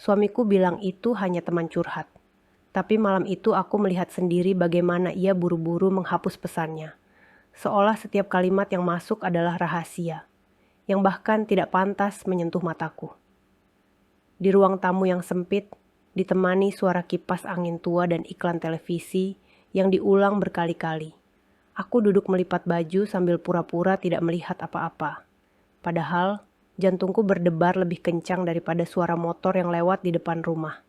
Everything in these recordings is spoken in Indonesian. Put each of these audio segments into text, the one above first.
Suamiku bilang itu hanya teman curhat. Tapi malam itu aku melihat sendiri bagaimana ia buru-buru menghapus pesannya. Seolah setiap kalimat yang masuk adalah rahasia, yang bahkan tidak pantas menyentuh mataku. Di ruang tamu yang sempit, ditemani suara kipas angin tua dan iklan televisi yang diulang berkali-kali. Aku duduk melipat baju sambil pura-pura tidak melihat apa-apa. Padahal, jantungku berdebar lebih kencang daripada suara motor yang lewat di depan rumah.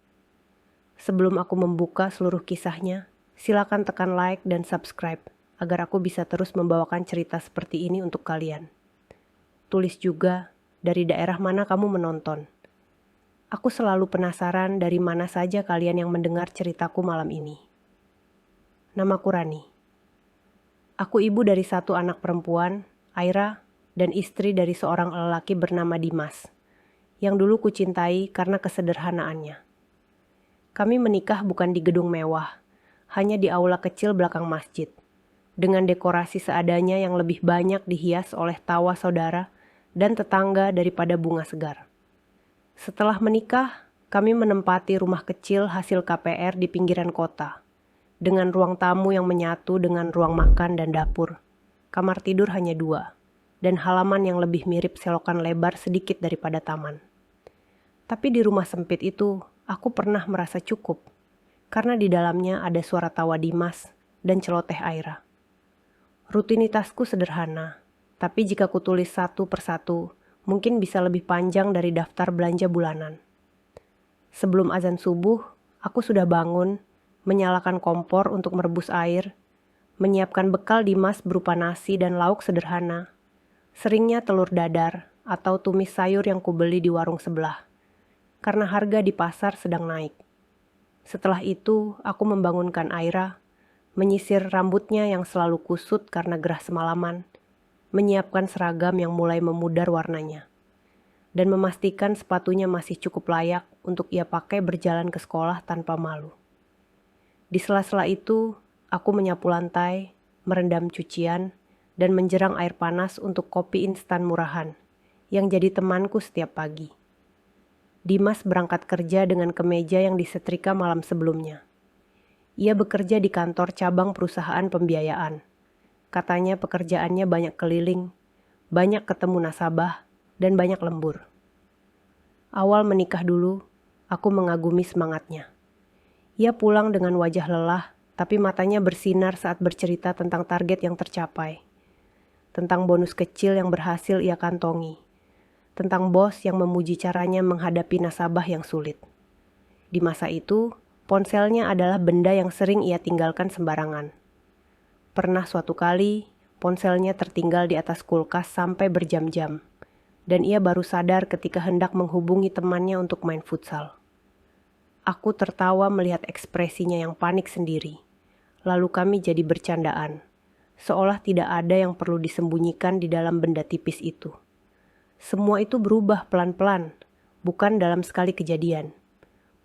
Sebelum aku membuka seluruh kisahnya, silakan tekan like dan subscribe agar aku bisa terus membawakan cerita seperti ini untuk kalian. Tulis juga dari daerah mana kamu menonton. Aku selalu penasaran dari mana saja kalian yang mendengar ceritaku malam ini. Namaku Rani. Aku ibu dari satu anak perempuan, Aira, dan istri dari seorang lelaki bernama Dimas, yang dulu kucintai karena kesederhanaannya. Kami menikah bukan di gedung mewah, hanya di aula kecil belakang masjid, dengan dekorasi seadanya yang lebih banyak dihias oleh tawa saudara dan tetangga daripada bunga segar. Setelah menikah, kami menempati rumah kecil hasil KPR di pinggiran kota, dengan ruang tamu yang menyatu dengan ruang makan dan dapur. Kamar tidur hanya 2, dan halaman yang lebih mirip selokan lebar sedikit daripada taman. Tapi di rumah sempit itu, aku pernah merasa cukup, karena di dalamnya ada suara tawa Dimas dan celoteh Aira. Rutinitasku sederhana, tapi jika kutulis satu persatu, mungkin bisa lebih panjang dari daftar belanja bulanan. Sebelum azan subuh, aku sudah bangun, menyalakan kompor untuk merebus air, menyiapkan bekal Dimas berupa nasi dan lauk sederhana, seringnya telur dadar atau tumis sayur yang kubeli di warung sebelah, karena harga di pasar sedang naik. Setelah itu, aku membangunkan Aira, menyisir rambutnya yang selalu kusut karena gerah semalaman, menyiapkan seragam yang mulai memudar warnanya, dan memastikan sepatunya masih cukup layak untuk ia pakai berjalan ke sekolah tanpa malu. Di sela-sela itu, aku menyapu lantai, merendam cucian, dan menjerang air panas untuk kopi instan murahan, yang jadi temanku setiap pagi. Dimas berangkat kerja dengan kemeja yang disetrika malam sebelumnya. Ia bekerja di kantor cabang perusahaan pembiayaan. Katanya pekerjaannya banyak keliling, banyak ketemu nasabah, dan banyak lembur. Awal menikah dulu, aku mengagumi semangatnya. Ia pulang dengan wajah lelah, tapi matanya bersinar saat bercerita tentang target yang tercapai. Tentang bonus kecil yang berhasil ia kantongi. Tentang bos yang memuji caranya menghadapi nasabah yang sulit. Di masa itu, ponselnya adalah benda yang sering ia tinggalkan sembarangan. Pernah suatu kali, ponselnya tertinggal di atas kulkas sampai berjam-jam, dan ia baru sadar ketika hendak menghubungi temannya untuk main futsal. Aku tertawa melihat ekspresinya yang panik sendiri. Lalu kami jadi bercandaan, seolah tidak ada yang perlu disembunyikan di dalam benda tipis itu. Semua itu berubah pelan-pelan, bukan dalam sekali kejadian.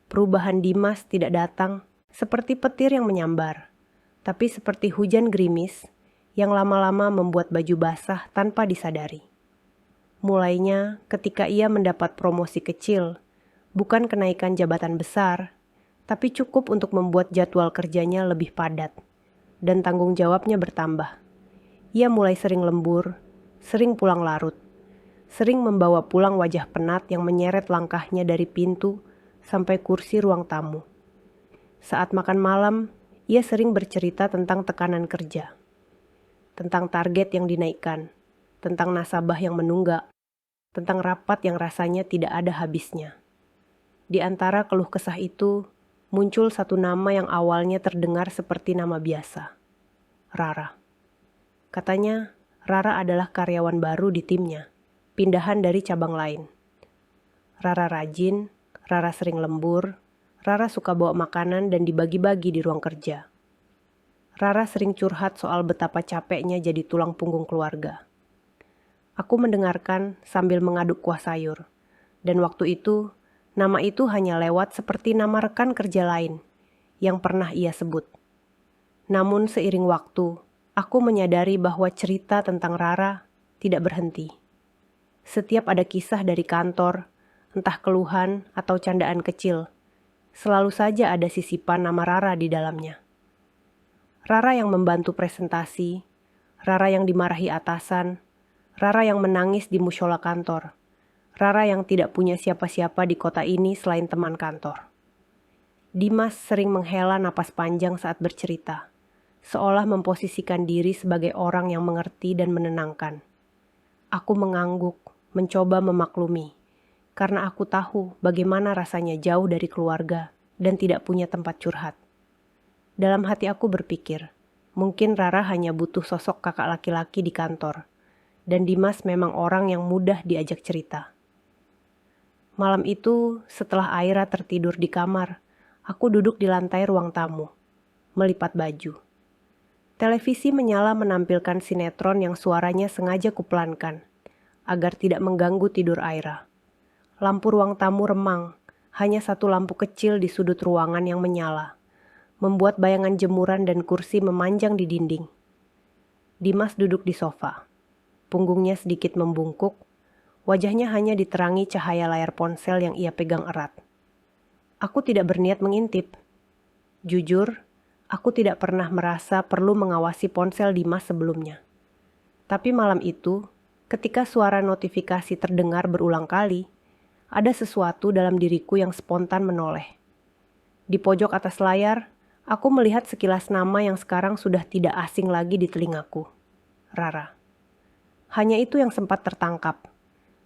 Perubahan Dimas tidak datang seperti petir yang menyambar, tapi seperti hujan gerimis yang lama-lama membuat baju basah tanpa disadari. Mulainya ketika ia mendapat promosi kecil, bukan kenaikan jabatan besar, tapi cukup untuk membuat jadwal kerjanya lebih padat, dan tanggung jawabnya bertambah. Ia mulai sering lembur, sering pulang larut, sering membawa pulang wajah penat yang menyeret langkahnya dari pintu sampai kursi ruang tamu. Saat makan malam, ia sering bercerita tentang tekanan kerja, tentang target yang dinaikkan, tentang nasabah yang menunggak, tentang rapat yang rasanya tidak ada habisnya. Di antara keluh kesah itu, muncul satu nama yang awalnya terdengar seperti nama biasa, Rara. Katanya, Rara adalah karyawan baru di timnya, pindahan dari cabang lain. Rara rajin, Rara sering lembur, Rara suka bawa makanan dan dibagi-bagi di ruang kerja. Rara sering curhat soal betapa capeknya jadi tulang punggung keluarga. Aku mendengarkan sambil mengaduk kuah sayur, dan waktu itu, nama itu hanya lewat seperti nama rekan kerja lain yang pernah ia sebut. Namun seiring waktu, aku menyadari bahwa cerita tentang Rara tidak berhenti. Setiap ada kisah dari kantor, entah keluhan atau candaan kecil, selalu saja ada sisipan nama Rara di dalamnya. Rara yang membantu presentasi, Rara yang dimarahi atasan, Rara yang menangis di musyola kantor, Rara yang tidak punya siapa-siapa di kota ini selain teman kantor. Dimas sering menghela napas panjang saat bercerita, seolah memposisikan diri sebagai orang yang mengerti dan menenangkan. Aku mengangguk, mencoba memaklumi, karena aku tahu bagaimana rasanya jauh dari keluarga dan tidak punya tempat curhat. Dalam hati aku berpikir, mungkin Rara hanya butuh sosok kakak laki-laki di kantor, dan Dimas memang orang yang mudah diajak cerita. Malam itu, setelah Aira tertidur di kamar, aku duduk di lantai ruang tamu, melipat baju. Televisi menyala menampilkan sinetron yang suaranya sengaja kupelankan, agar tidak mengganggu tidur Aira. Lampu ruang tamu remang, hanya satu lampu kecil di sudut ruangan yang menyala, membuat bayangan jemuran dan kursi memanjang di dinding. Dimas duduk di sofa. Punggungnya sedikit membungkuk, wajahnya hanya diterangi cahaya layar ponsel yang ia pegang erat. Aku tidak berniat mengintip. Jujur, aku tidak pernah merasa perlu mengawasi ponsel Dimas sebelumnya. Tapi malam itu, ketika suara notifikasi terdengar berulang kali, ada sesuatu dalam diriku yang spontan menoleh. Di pojok atas layar, aku melihat sekilas nama yang sekarang sudah tidak asing lagi di telingaku. Rara. Hanya itu yang sempat tertangkap,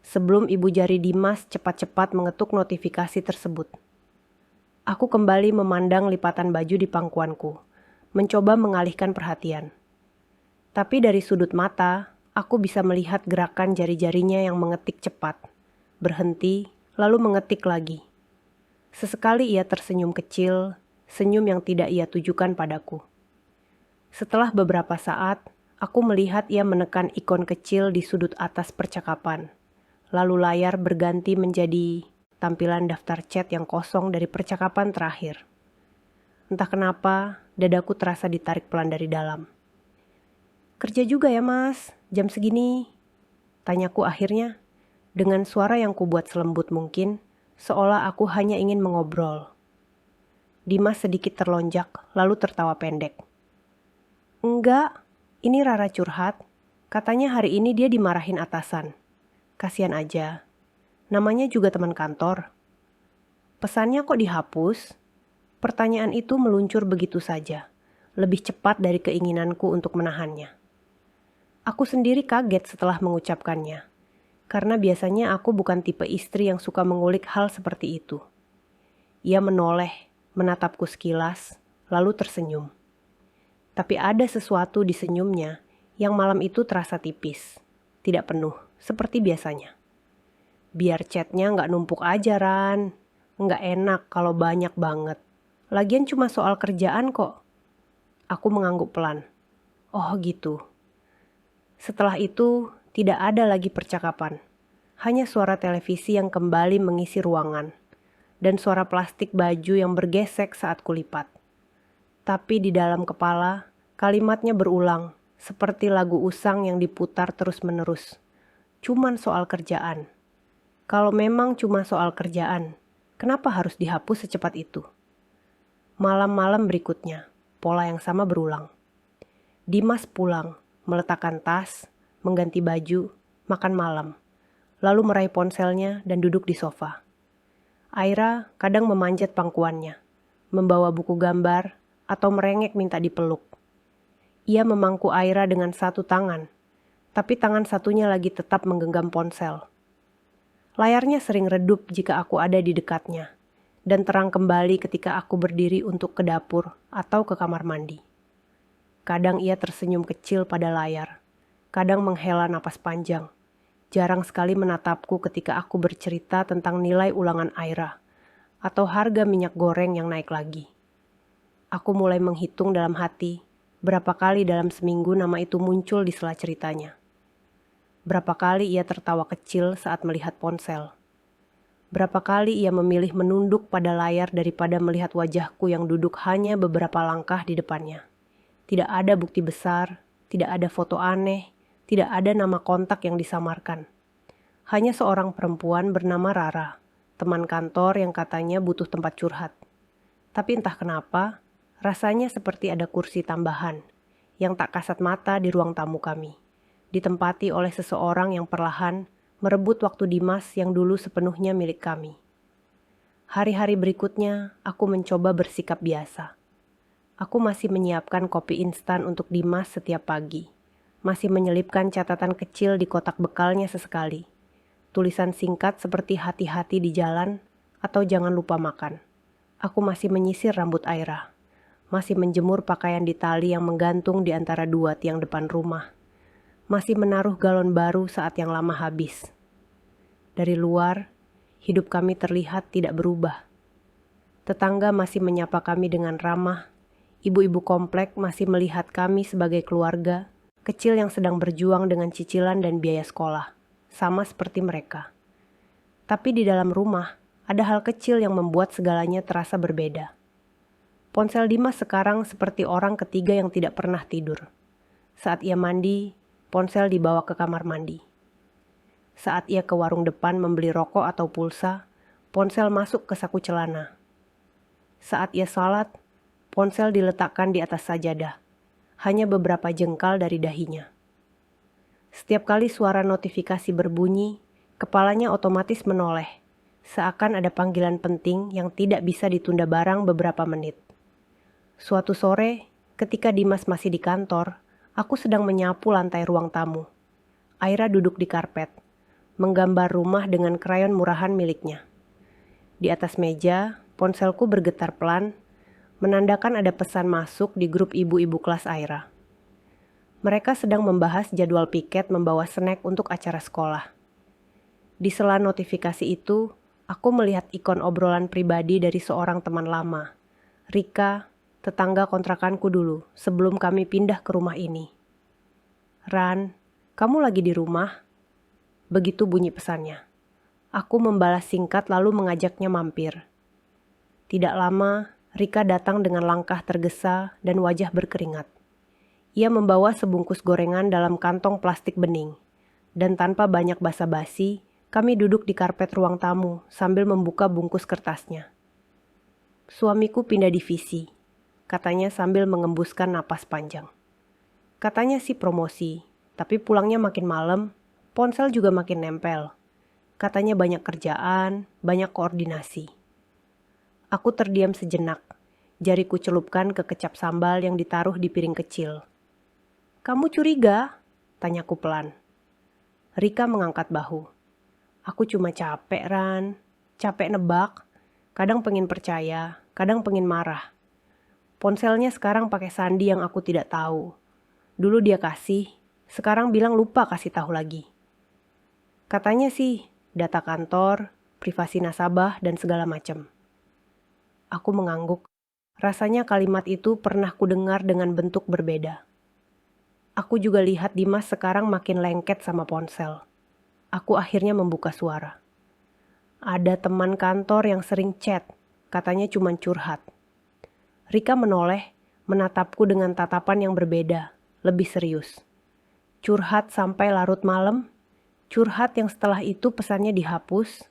sebelum ibu jari Dimas cepat-cepat mengetuk notifikasi tersebut. Aku kembali memandang lipatan baju di pangkuanku, mencoba mengalihkan perhatian. Tapi dari sudut mata, aku bisa melihat gerakan jari-jarinya yang mengetik cepat, berhenti, lalu mengetik lagi. Sesekali ia tersenyum kecil, senyum yang tidak ia tujukan padaku. Setelah beberapa saat, aku melihat ia menekan ikon kecil di sudut atas percakapan. Lalu layar berganti menjadi tampilan daftar chat yang kosong dari percakapan terakhir. Entah kenapa, dadaku terasa ditarik pelan dari dalam. "Kerja juga ya mas, jam segini?" Tanyaku akhirnya, dengan suara yang kubuat selembut mungkin, seolah aku hanya ingin mengobrol. Dimas sedikit terlonjak, lalu tertawa pendek. "Enggak, ini Rara curhat. Katanya hari ini dia dimarahin atasan. Kasian aja. Namanya juga teman kantor." "Pesannya kok dihapus?" Pertanyaan itu meluncur begitu saja, lebih cepat dari keinginanku untuk menahannya. Aku sendiri kaget setelah mengucapkannya, karena biasanya aku bukan tipe istri yang suka mengulik hal seperti itu. Ia menoleh, menatapku sekilas, lalu tersenyum. Tapi ada sesuatu di senyumnya yang malam itu terasa tipis, tidak penuh, seperti biasanya. "Biar chatnya nggak numpuk aja, Ran. Nggak enak kalau banyak banget. Lagian cuma soal kerjaan kok." Aku mengangguk pelan. "Oh gitu." Setelah itu, tidak ada lagi percakapan. Hanya suara televisi yang kembali mengisi ruangan, dan suara plastik baju yang bergesek saat kulipat. Tapi di dalam kepala, kalimatnya berulang, seperti lagu usang yang diputar terus-menerus. Cuman soal kerjaan. Kalau memang cuma soal kerjaan, kenapa harus dihapus secepat itu? Malam-malam berikutnya, pola yang sama berulang. Dimas pulang, meletakkan tas, mengganti baju, makan malam, lalu meraih ponselnya dan duduk di sofa. Aira kadang memanjat pangkuannya, membawa buku gambar, atau merengek minta dipeluk. Ia memangku Aira dengan satu tangan, tapi tangan satunya lagi tetap menggenggam ponsel. Layarnya sering redup jika aku ada di dekatnya, dan terang kembali ketika aku berdiri untuk ke dapur atau ke kamar mandi. Kadang ia tersenyum kecil pada layar, kadang menghela napas panjang. Jarang sekali menatapku ketika aku bercerita tentang nilai ulangan Aira atau harga minyak goreng yang naik lagi. Aku mulai menghitung dalam hati berapa kali dalam seminggu nama itu muncul di sela ceritanya. Berapa kali ia tertawa kecil saat melihat ponsel. Berapa kali ia memilih menunduk pada layar daripada melihat wajahku yang duduk hanya beberapa langkah di depannya. Tidak ada bukti besar, tidak ada foto aneh, tidak ada nama kontak yang disamarkan. Hanya seorang perempuan bernama Rara, teman kantor yang katanya butuh tempat curhat. Tapi entah kenapa, rasanya seperti ada kursi tambahan yang tak kasat mata di ruang tamu kami, ditempati oleh seseorang yang perlahan merebut waktu Dimas yang dulu sepenuhnya milik kami. Hari-hari berikutnya, aku mencoba bersikap biasa. Aku masih menyiapkan kopi instan untuk Dimas setiap pagi. Masih menyelipkan catatan kecil di kotak bekalnya sesekali. Tulisan singkat seperti hati-hati di jalan atau jangan lupa makan. Aku masih menyisir rambut Aira. Masih menjemur pakaian di tali yang menggantung di antara dua tiang depan rumah. Masih menaruh galon baru saat yang lama habis. Dari luar, hidup kami terlihat tidak berubah. Tetangga masih menyapa kami dengan ramah. Ibu-ibu komplek masih melihat kami sebagai keluarga kecil yang sedang berjuang dengan cicilan dan biaya sekolah, sama seperti mereka. Tapi di dalam rumah, ada hal kecil yang membuat segalanya terasa berbeda. Ponsel Dimas sekarang seperti orang ketiga yang tidak pernah tidur. Saat ia mandi, ponsel dibawa ke kamar mandi. Saat ia ke warung depan membeli rokok atau pulsa, ponsel masuk ke saku celana. Saat ia salat, ponsel diletakkan di atas sajadah, hanya beberapa jengkal dari dahinya. Setiap kali suara notifikasi berbunyi, kepalanya otomatis menoleh, seakan ada panggilan penting yang tidak bisa ditunda barang beberapa menit. Suatu sore, ketika Dimas masih di kantor, aku sedang menyapu lantai ruang tamu. Aira duduk di karpet, menggambar rumah dengan krayon murahan miliknya. Di atas meja, ponselku bergetar pelan, menandakan ada pesan masuk di grup ibu-ibu kelas Aira. Mereka sedang membahas jadwal piket membawa snack untuk acara sekolah. Di sela notifikasi itu, aku melihat ikon obrolan pribadi dari seorang teman lama, Rika, tetangga kontrakanku dulu sebelum kami pindah ke rumah ini. "Ran, kamu lagi di rumah?" Begitu bunyi pesannya. Aku membalas singkat lalu mengajaknya mampir. Tidak lama, Rika datang dengan langkah tergesa dan wajah berkeringat. Ia membawa sebungkus gorengan dalam kantong plastik bening. Dan tanpa banyak basa-basi, kami duduk di karpet ruang tamu sambil membuka bungkus kertasnya. "Suamiku pindah divisi," katanya sambil mengembuskan napas panjang. Katanya sih promosi, tapi pulangnya makin malam, ponsel juga makin nempel. Katanya banyak kerjaan, banyak koordinasi. Aku terdiam sejenak. Jariku celupkan ke kecap sambal yang ditaruh di piring kecil. "Kamu curiga?" tanyaku pelan. Rika mengangkat bahu. "Aku cuma capek, Ran. Capek nebak. Kadang pengen percaya, kadang pengen marah. Ponselnya sekarang pakai sandi yang aku tidak tahu. Dulu dia kasih, sekarang bilang lupa kasih tahu lagi. Katanya sih, data kantor, privasi nasabah, dan segala macam." Aku mengangguk. Rasanya kalimat itu pernah kudengar dengan bentuk berbeda. Aku juga lihat Dimas sekarang makin lengket sama ponsel. Aku akhirnya membuka suara. "Ada teman kantor yang sering chat, katanya cuma curhat." Rika menoleh, menatapku dengan tatapan yang berbeda, lebih serius. "Curhat sampai larut malam? Curhat yang setelah itu pesannya dihapus?"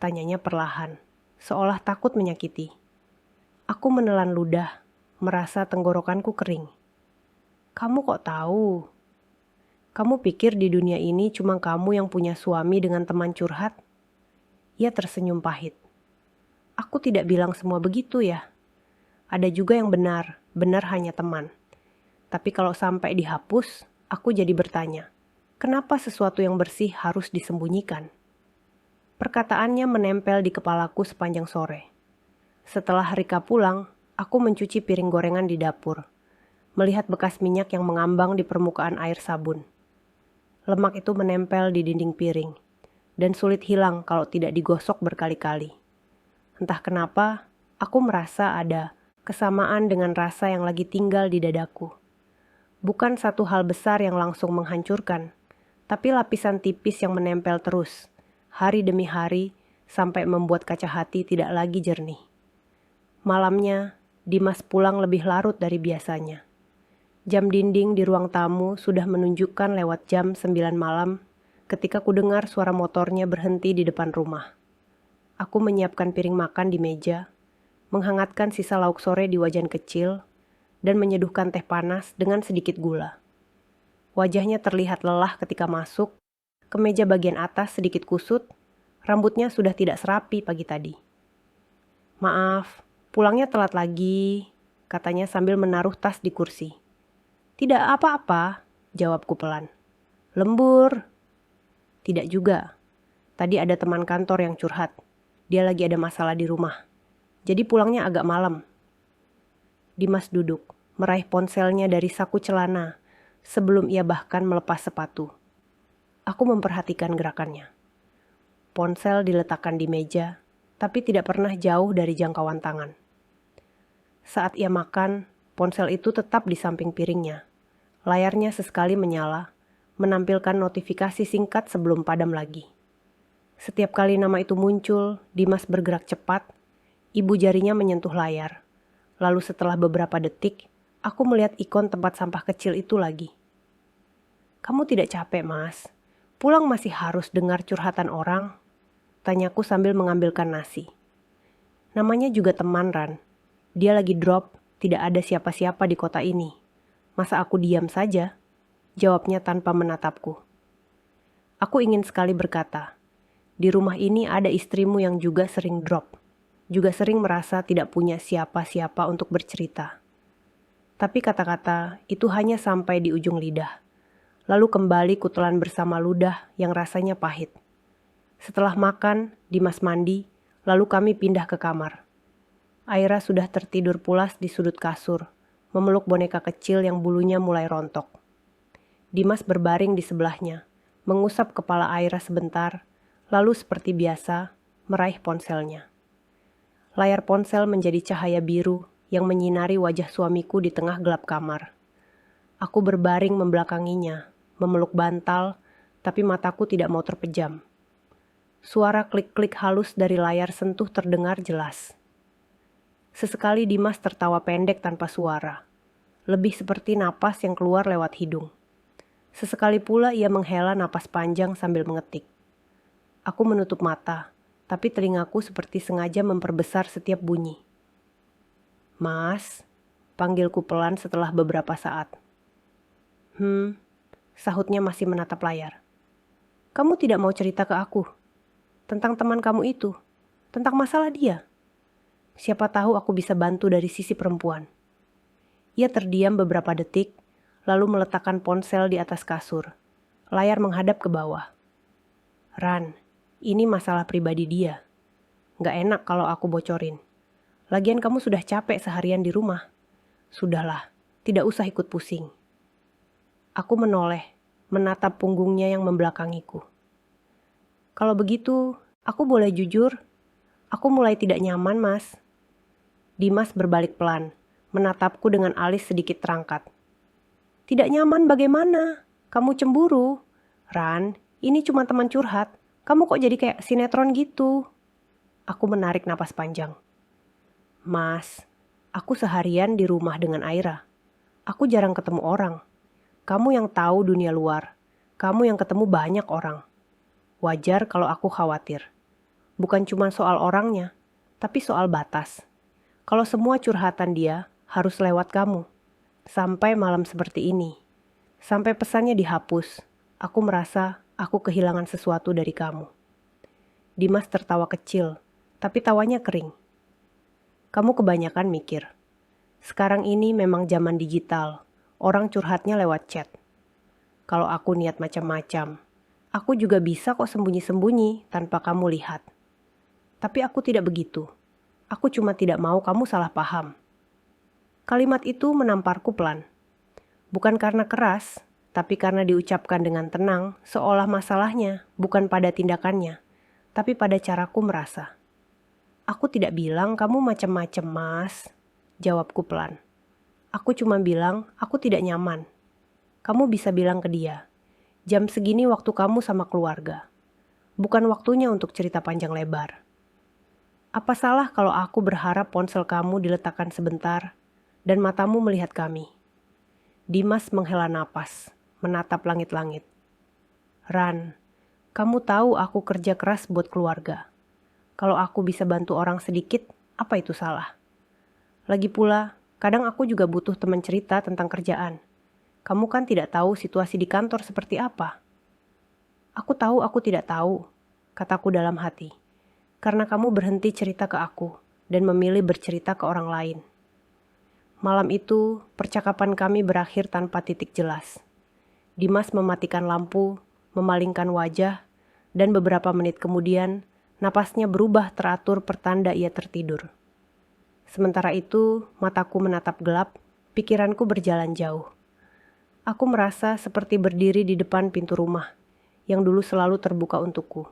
Tanyanya perlahan, seolah takut menyakiti. Aku menelan ludah, merasa tenggorokanku kering. "Kamu kok tahu? Kamu pikir di dunia ini cuma kamu yang punya suami dengan teman curhat?" Ia tersenyum pahit. "Aku tidak bilang semua begitu ya. Ada juga yang benar hanya teman. Tapi kalau sampai dihapus, aku jadi bertanya, kenapa sesuatu yang bersih harus disembunyikan?" Perkataannya menempel di kepalaku sepanjang sore. Setelah Rika pulang, aku mencuci piring gorengan di dapur, melihat bekas minyak yang mengambang di permukaan air sabun. Lemak itu menempel di dinding piring, dan sulit hilang kalau tidak digosok berkali-kali. Entah kenapa, aku merasa ada kesamaan dengan rasa yang lagi tinggal di dadaku. Bukan satu hal besar yang langsung menghancurkan, tapi lapisan tipis yang menempel terus, hari demi hari, sampai membuat kaca hati tidak lagi jernih. Malamnya, Dimas pulang lebih larut dari biasanya. Jam dinding di ruang tamu sudah menunjukkan lewat jam 9 malam ketika ku dengar suara motornya berhenti di depan rumah. Aku menyiapkan piring makan di meja, menghangatkan sisa lauk sore di wajan kecil, dan menyeduhkan teh panas dengan sedikit gula. Wajahnya terlihat lelah ketika masuk, kemeja bagian atas sedikit kusut, rambutnya sudah tidak serapi pagi tadi. "Maaf, pulangnya telat lagi," katanya sambil menaruh tas di kursi. "Tidak apa-apa," jawabku pelan. "Lembur." "Tidak juga. Tadi ada teman kantor yang curhat. Dia lagi ada masalah di rumah. Jadi pulangnya agak malam." Dimas duduk, meraih ponselnya dari saku celana, sebelum ia bahkan melepas sepatu. Aku memperhatikan gerakannya. Ponsel diletakkan di meja, tapi tidak pernah jauh dari jangkauan tangan. Saat ia makan, ponsel itu tetap di samping piringnya. Layarnya sesekali menyala, menampilkan notifikasi singkat sebelum padam lagi. Setiap kali nama itu muncul, Dimas bergerak cepat, ibu jarinya menyentuh layar. Lalu setelah beberapa detik, aku melihat ikon tempat sampah kecil itu lagi. "Kamu tidak capek, Mas? Pulang masih harus dengar curhatan orang?" Tanyaku sambil mengambilkan nasi. "Namanya juga teman, Ran. Dia lagi drop, tidak ada siapa-siapa di kota ini. Masa aku diam saja?" Jawabnya tanpa menatapku. Aku ingin sekali berkata, "Di rumah ini ada istrimu yang juga sering drop, juga sering merasa tidak punya siapa-siapa untuk bercerita." Tapi kata-kata itu hanya sampai di ujung lidah. Lalu kembali kutelan bersama ludah yang rasanya pahit. Setelah makan, Dimas mandi, lalu kami pindah ke kamar. Aira sudah tertidur pulas di sudut kasur, memeluk boneka kecil yang bulunya mulai rontok. Dimas berbaring di sebelahnya, mengusap kepala Aira sebentar, lalu seperti biasa, meraih ponselnya. Layar ponsel menjadi cahaya biru yang menyinari wajah suamiku di tengah gelap kamar. Aku berbaring membelakanginya, memeluk bantal, tapi mataku tidak mau terpejam. Suara klik-klik halus dari layar sentuh terdengar jelas. Sesekali Dimas tertawa pendek tanpa suara, lebih seperti napas yang keluar lewat hidung. Sesekali pula ia menghela napas panjang sambil mengetik. Aku menutup mata, tapi telingaku seperti sengaja memperbesar setiap bunyi. "Mas," panggilku pelan setelah beberapa saat. Sahutnya masih menatap layar. "Kamu tidak mau cerita ke aku? Tentang teman kamu itu? Tentang masalah dia? Siapa tahu aku bisa bantu dari sisi perempuan." Ia terdiam beberapa detik, lalu meletakkan ponsel di atas kasur. Layar menghadap ke bawah. "Ran, ini masalah pribadi dia. Nggak enak kalau aku bocorin. Lagian kamu sudah capek seharian di rumah. Sudahlah, tidak usah ikut pusing." Aku menoleh, menatap punggungnya yang membelakangiku. "Kalau begitu, aku boleh jujur? Aku mulai tidak nyaman, Mas." Dimas berbalik pelan, menatapku dengan alis sedikit terangkat. "Tidak nyaman bagaimana? Kamu cemburu? Ran, ini cuma teman curhat. Kamu kok jadi kayak sinetron gitu?" Aku menarik napas panjang. "Mas, aku seharian di rumah dengan Aira. Aku jarang ketemu orang. Kamu yang tahu dunia luar. Kamu yang ketemu banyak orang. Wajar kalau aku khawatir. Bukan cuma soal orangnya, tapi soal batas. Kalau semua curhatan dia harus lewat kamu. Sampai malam seperti ini. Sampai pesannya dihapus. Aku merasa aku kehilangan sesuatu dari kamu." Dimas tertawa kecil, tapi tawanya kering. "Kamu kebanyakan mikir. Sekarang ini memang zaman digital. Orang curhatnya lewat chat. Kalau aku niat macam-macam, aku juga bisa kok sembunyi-sembunyi tanpa kamu lihat. Tapi aku tidak begitu. Aku cuma tidak mau kamu salah paham." Kalimat itu menamparku pelan. Bukan karena keras, tapi karena diucapkan dengan tenang, seolah masalahnya bukan pada tindakannya, tapi pada caraku merasa. "Aku tidak bilang kamu macam-macam, Mas," jawabku pelan. "Aku cuma bilang aku tidak nyaman." Kamu bisa bilang ke dia, "Jam segini waktu kamu sama keluarga. Bukan waktunya untuk cerita panjang lebar." Apa salah kalau aku berharap ponsel kamu diletakkan sebentar dan matamu melihat kami? Dimas menghela napas, menatap langit-langit. "Ran, kamu tahu aku kerja keras buat keluarga. Kalau aku bisa bantu orang sedikit, apa itu salah? Lagi pula, kadang aku juga butuh teman cerita tentang kerjaan. Kamu kan tidak tahu situasi di kantor seperti apa. Aku tahu aku tidak tahu, kataku dalam hati. Karena kamu berhenti cerita ke aku dan memilih bercerita ke orang lain. Malam itu, percakapan kami berakhir tanpa titik jelas. Dimas mematikan lampu, memalingkan wajah, dan beberapa menit kemudian, napasnya berubah teratur pertanda ia tertidur. Sementara itu, mataku menatap gelap, pikiranku berjalan jauh. Aku merasa seperti berdiri di depan pintu rumah, yang dulu selalu terbuka untukku.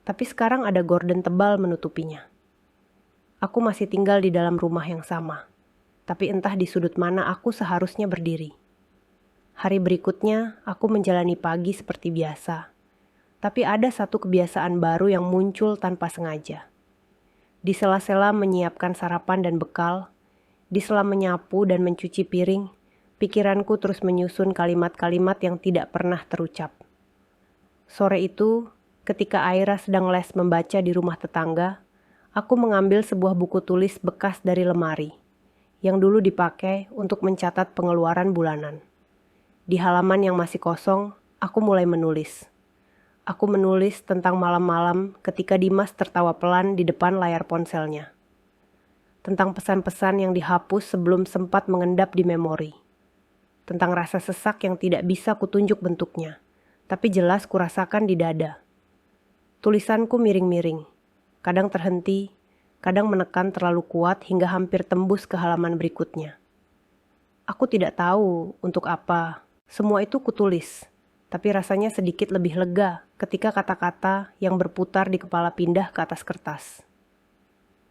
Tapi sekarang ada gorden tebal menutupinya. Aku masih tinggal di dalam rumah yang sama, tapi entah di sudut mana aku seharusnya berdiri. Hari berikutnya, aku menjalani pagi seperti biasa. Tapi ada satu kebiasaan baru yang muncul tanpa sengaja. Di sela-sela menyiapkan sarapan dan bekal, di sela menyapu dan mencuci piring, pikiranku terus menyusun kalimat-kalimat yang tidak pernah terucap. Sore itu, ketika Aira sedang les membaca di rumah tetangga, aku mengambil sebuah buku tulis bekas dari lemari, yang dulu dipakai untuk mencatat pengeluaran bulanan. Di halaman yang masih kosong, aku mulai menulis. Aku menulis tentang malam-malam ketika Dimas tertawa pelan di depan layar ponselnya. Tentang pesan-pesan yang dihapus sebelum sempat mengendap di memori. Tentang rasa sesak yang tidak bisa kutunjuk bentuknya, tapi jelas kurasakan di dada. Tulisanku miring-miring, kadang terhenti, kadang menekan terlalu kuat hingga hampir tembus ke halaman berikutnya. Aku tidak tahu untuk apa, semua itu kutulis. Tapi rasanya sedikit lebih lega ketika kata-kata yang berputar di kepala pindah ke atas kertas.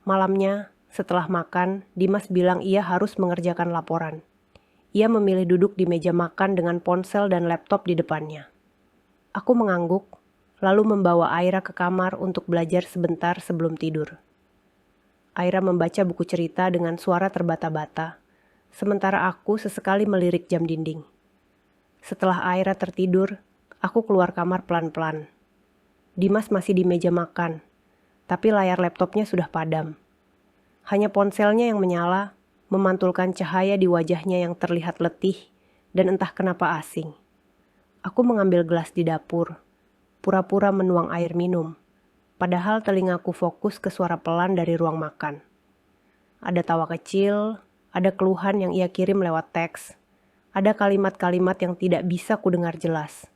Malamnya, setelah makan, Dimas bilang ia harus mengerjakan laporan. Ia memilih duduk di meja makan dengan ponsel dan laptop di depannya. Aku mengangguk, lalu membawa Aira ke kamar untuk belajar sebentar sebelum tidur. Aira membaca buku cerita dengan suara terbata-bata, sementara aku sesekali melirik jam dinding. Setelah Aira tertidur, aku keluar kamar pelan-pelan. Dimas masih di meja makan, tapi layar laptopnya sudah padam. Hanya ponselnya yang menyala, memantulkan cahaya di wajahnya yang terlihat letih dan entah kenapa asing. Aku mengambil gelas di dapur, pura-pura menuang air minum, padahal telingaku fokus ke suara pelan dari ruang makan. Ada tawa kecil, ada keluhan yang ia kirim lewat teks. Ada kalimat-kalimat yang tidak bisa kudengar jelas,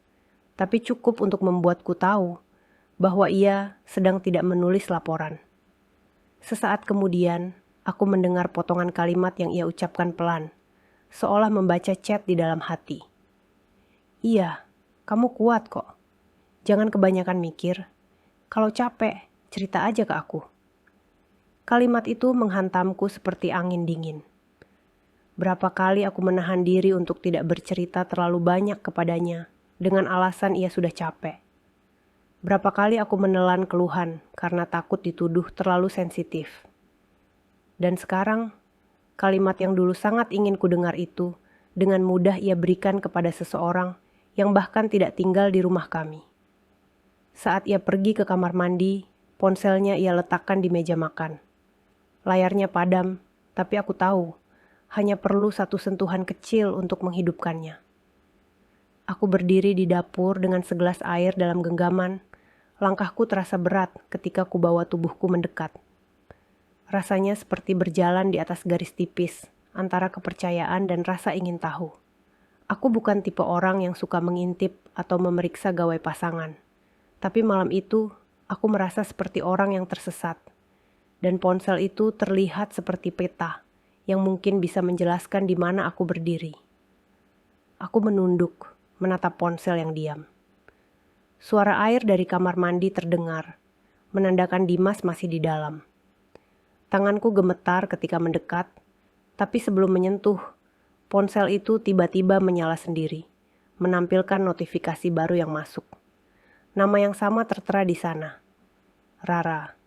tapi cukup untuk membuatku tahu bahwa ia sedang tidak menulis laporan. Sesaat kemudian, aku mendengar potongan kalimat yang ia ucapkan pelan, seolah membaca chat di dalam hati. Iya, kamu kuat kok. Jangan kebanyakan mikir. Kalau capek, cerita aja ke aku. Kalimat itu menghantamku seperti angin dingin. Berapa kali aku menahan diri untuk tidak bercerita terlalu banyak kepadanya dengan alasan ia sudah capek. Berapa kali aku menelan keluhan karena takut dituduh terlalu sensitif. Dan sekarang, kalimat yang dulu sangat ingin kudengar itu dengan mudah ia berikan kepada seseorang yang bahkan tidak tinggal di rumah kami. Saat ia pergi ke kamar mandi, ponselnya ia letakkan di meja makan. Layarnya padam, tapi aku tahu hanya perlu satu sentuhan kecil untuk menghidupkannya. Aku berdiri di dapur dengan segelas air dalam genggaman. Langkahku terasa berat ketika kubawa tubuhku mendekat. Rasanya seperti berjalan di atas garis tipis antara kepercayaan dan rasa ingin tahu. Aku bukan tipe orang yang suka mengintip atau memeriksa gawai pasangan. Tapi malam itu, aku merasa seperti orang yang tersesat. Dan ponsel itu terlihat seperti peta yang mungkin bisa menjelaskan di mana aku berdiri. Aku menunduk, menatap ponsel yang diam. Suara air dari kamar mandi terdengar, menandakan Dimas masih di dalam. Tanganku gemetar ketika mendekat, tapi sebelum menyentuh, ponsel itu tiba-tiba menyala sendiri, menampilkan notifikasi baru yang masuk. Nama yang sama tertera di sana. Rara.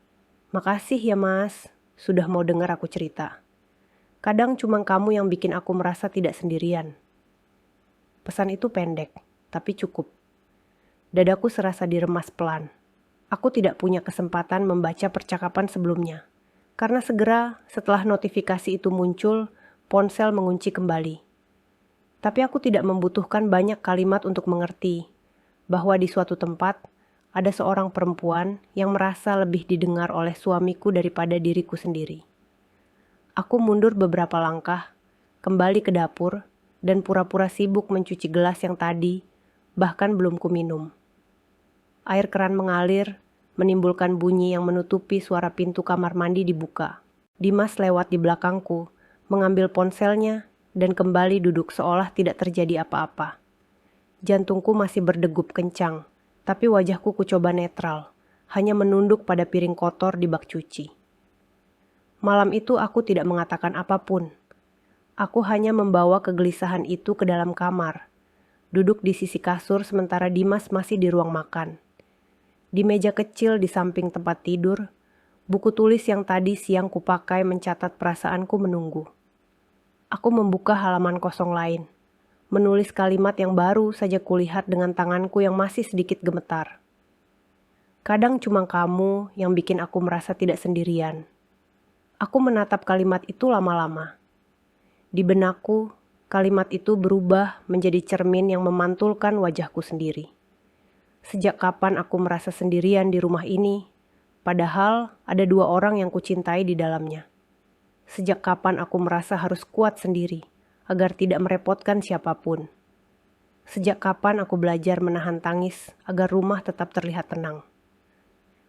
Makasih ya Mas, sudah mau dengar aku cerita. Kadang cuma kamu yang bikin aku merasa tidak sendirian. Pesan itu pendek, tapi cukup. Dadaku serasa diremas pelan. Aku tidak punya kesempatan membaca percakapan sebelumnya, karena segera setelah notifikasi itu muncul, ponsel mengunci kembali. Tapi aku tidak membutuhkan banyak kalimat untuk mengerti bahwa di suatu tempat ada seorang perempuan yang merasa lebih didengar oleh suamiku daripada diriku sendiri. Aku mundur beberapa langkah, kembali ke dapur, dan pura-pura sibuk mencuci gelas yang tadi bahkan belum kuminum. Air keran mengalir, menimbulkan bunyi yang menutupi suara pintu kamar mandi dibuka. Dimas lewat di belakangku, mengambil ponselnya, dan kembali duduk seolah tidak terjadi apa-apa. Jantungku masih berdegup kencang, tapi wajahku kucoba netral, hanya menunduk pada piring kotor di bak cuci. Malam itu aku tidak mengatakan apapun. Aku hanya membawa kegelisahan itu ke dalam kamar, duduk di sisi kasur sementara Dimas masih di ruang makan. Di meja kecil di samping tempat tidur, buku tulis yang tadi siang kupakai mencatat perasaanku menunggu. Aku membuka halaman kosong lain, menulis kalimat yang baru saja kulihat dengan tanganku yang masih sedikit gemetar. Kadang cuma kamu yang bikin aku merasa tidak sendirian. Aku menatap kalimat itu lama-lama. Di benakku, kalimat itu berubah menjadi cermin yang memantulkan wajahku sendiri. Sejak kapan aku merasa sendirian di rumah ini, padahal ada 2 orang yang kucintai di dalamnya. Sejak kapan aku merasa harus kuat sendiri, agar tidak merepotkan siapapun. Sejak kapan aku belajar menahan tangis agar rumah tetap terlihat tenang.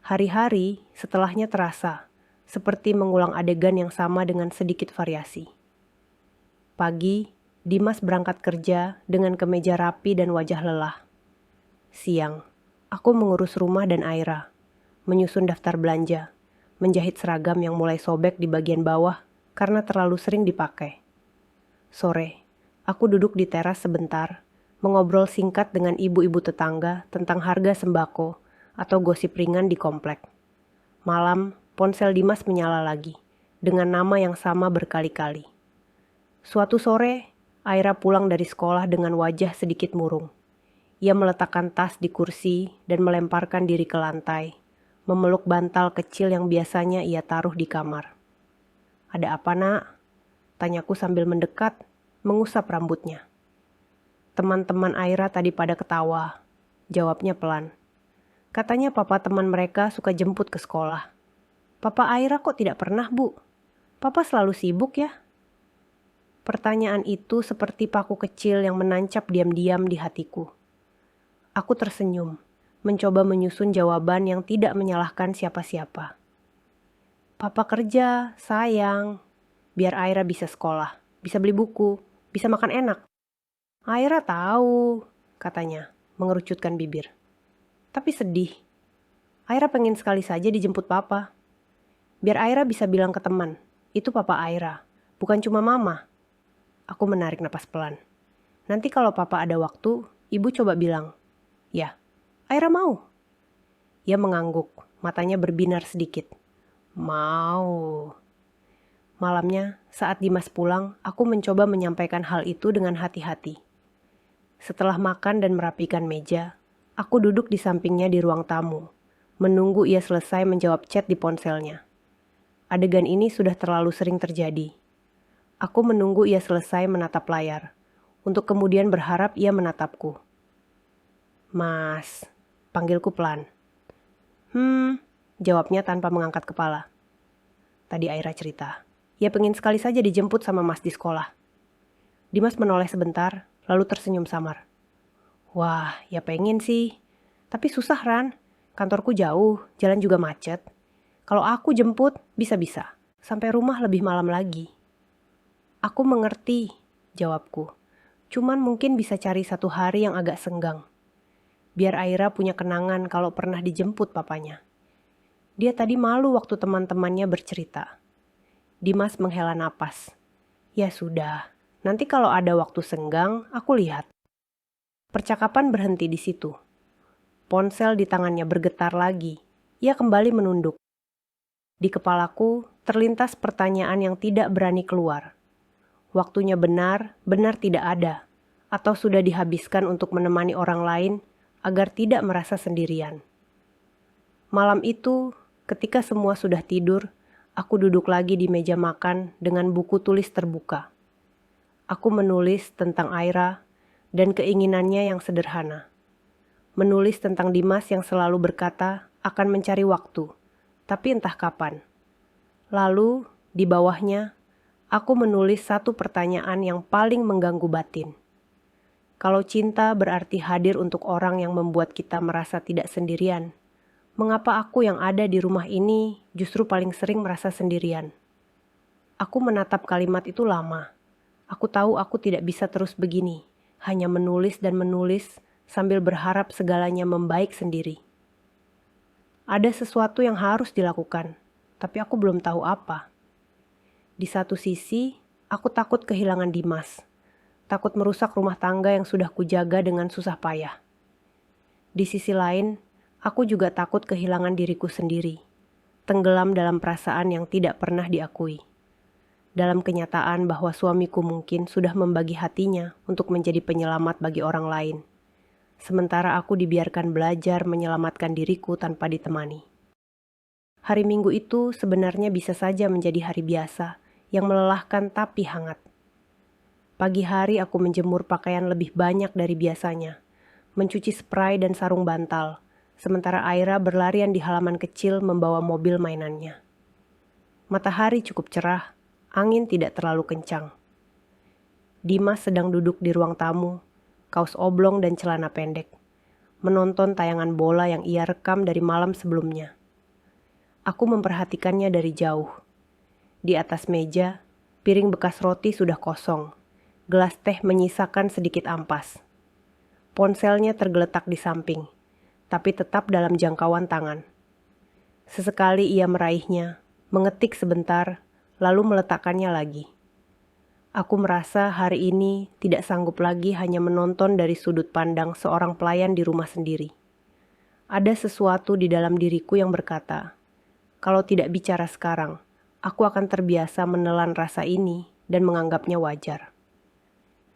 Hari-hari setelahnya terasa, seperti mengulang adegan yang sama dengan sedikit variasi. Pagi, Dimas berangkat kerja dengan kemeja rapi dan wajah lelah. Siang, aku mengurus rumah dan Aira, menyusun daftar belanja, menjahit seragam yang mulai sobek di bagian bawah karena terlalu sering dipakai. Sore, aku duduk di teras sebentar, mengobrol singkat dengan ibu-ibu tetangga tentang harga sembako atau gosip ringan di komplek. Malam, ponsel Dimas menyala lagi, dengan nama yang sama berkali-kali. Suatu sore, Aira pulang dari sekolah dengan wajah sedikit murung. Ia meletakkan tas di kursi dan melemparkan diri ke lantai, memeluk bantal kecil yang biasanya ia taruh di kamar. "Ada apa, Nak?" tanyaku sambil mendekat, mengusap rambutnya. "Teman-teman Aira tadi pada ketawa," jawabnya pelan. "Katanya papa teman mereka suka jemput ke sekolah. Papa Aira kok tidak pernah, Bu? Papa selalu sibuk ya?" Pertanyaan itu seperti paku kecil yang menancap diam-diam di hatiku. Aku tersenyum, mencoba menyusun jawaban yang tidak menyalahkan siapa-siapa. "Papa kerja, sayang. Biar Aira bisa sekolah, bisa beli buku, bisa makan enak." "Aira tahu," katanya, mengerucutkan bibir. "Tapi sedih. Aira pengen sekali saja dijemput papa. Biar Aira bisa bilang ke teman, itu papa Aira, bukan cuma mama." Aku menarik napas pelan. "Nanti kalau papa ada waktu, ibu coba bilang." "Ya, Aira mau." Ia mengangguk, matanya berbinar sedikit. "Mau." Malamnya, saat Dimas pulang, aku mencoba menyampaikan hal itu dengan hati-hati. Setelah makan dan merapikan meja, aku duduk di sampingnya di ruang tamu, menunggu ia selesai menjawab chat di ponselnya. Adegan ini sudah terlalu sering terjadi. Aku menunggu ia selesai menatap layar, untuk kemudian berharap ia menatapku. "Mas," panggilku pelan. Jawabnya tanpa mengangkat kepala. Tadi Aira cerita, ia pengen sekali saja dijemput sama Mas di sekolah. Dimas menoleh sebentar, lalu tersenyum samar. "Wah, ya pengen sih. Tapi susah, Ran. Kantorku jauh, jalan juga macet. Kalau aku jemput, bisa-bisa. Sampai rumah lebih malam lagi." "Aku mengerti," jawabku. "Cuman mungkin bisa cari satu hari yang agak senggang. Biar Aira punya kenangan kalau pernah dijemput papanya. Dia tadi malu waktu teman-temannya bercerita." Dimas menghela napas. "Ya sudah, nanti kalau ada waktu senggang, aku lihat." Percakapan berhenti di situ. Ponsel di tangannya bergetar lagi. Ia kembali menunduk. Di kepalaku terlintas pertanyaan yang tidak berani keluar. Waktunya benar tidak ada, atau sudah dihabiskan untuk menemani orang lain agar tidak merasa sendirian. Malam itu, ketika semua sudah tidur, aku duduk lagi di meja makan dengan buku tulis terbuka. Aku menulis tentang Aira dan keinginannya yang sederhana. Menulis tentang Dimas yang selalu berkata akan mencari waktu, tapi entah kapan. Lalu, di bawahnya, aku menulis satu pertanyaan yang paling mengganggu batin. Kalau cinta berarti hadir untuk orang yang membuat kita merasa tidak sendirian, mengapa aku yang ada di rumah ini justru paling sering merasa sendirian? Aku menatap kalimat itu lama. Aku tahu aku tidak bisa terus begini, hanya menulis dan menulis sambil berharap segalanya membaik sendiri. Ada sesuatu yang harus dilakukan, tapi aku belum tahu apa. Di satu sisi, aku takut kehilangan Dimas, takut merusak rumah tangga yang sudah kujaga dengan susah payah. Di sisi lain, aku juga takut kehilangan diriku sendiri, tenggelam dalam perasaan yang tidak pernah diakui. Dalam kenyataan bahwa suamiku mungkin sudah membagi hatinya untuk menjadi penyelamat bagi orang lain. Sementara aku dibiarkan belajar menyelamatkan diriku tanpa ditemani. Hari Minggu itu sebenarnya bisa saja menjadi hari biasa, yang melelahkan tapi hangat. Pagi hari aku menjemur pakaian lebih banyak dari biasanya, mencuci spray dan sarung bantal, sementara Aira berlarian di halaman kecil membawa mobil mainannya. Matahari cukup cerah, angin tidak terlalu kencang. Dimas sedang duduk di ruang tamu, kaos oblong dan celana pendek, menonton tayangan bola yang ia rekam dari malam sebelumnya. Aku memperhatikannya dari jauh. Di atas meja, piring bekas roti sudah kosong, gelas teh menyisakan sedikit ampas. Ponselnya tergeletak di samping, tapi tetap dalam jangkauan tangan. Sesekali ia meraihnya, mengetik sebentar, lalu meletakkannya lagi. Aku merasa hari ini tidak sanggup lagi hanya menonton dari sudut pandang seorang pelayan di rumah sendiri. Ada sesuatu di dalam diriku yang berkata, kalau tidak bicara sekarang, aku akan terbiasa menelan rasa ini dan menganggapnya wajar.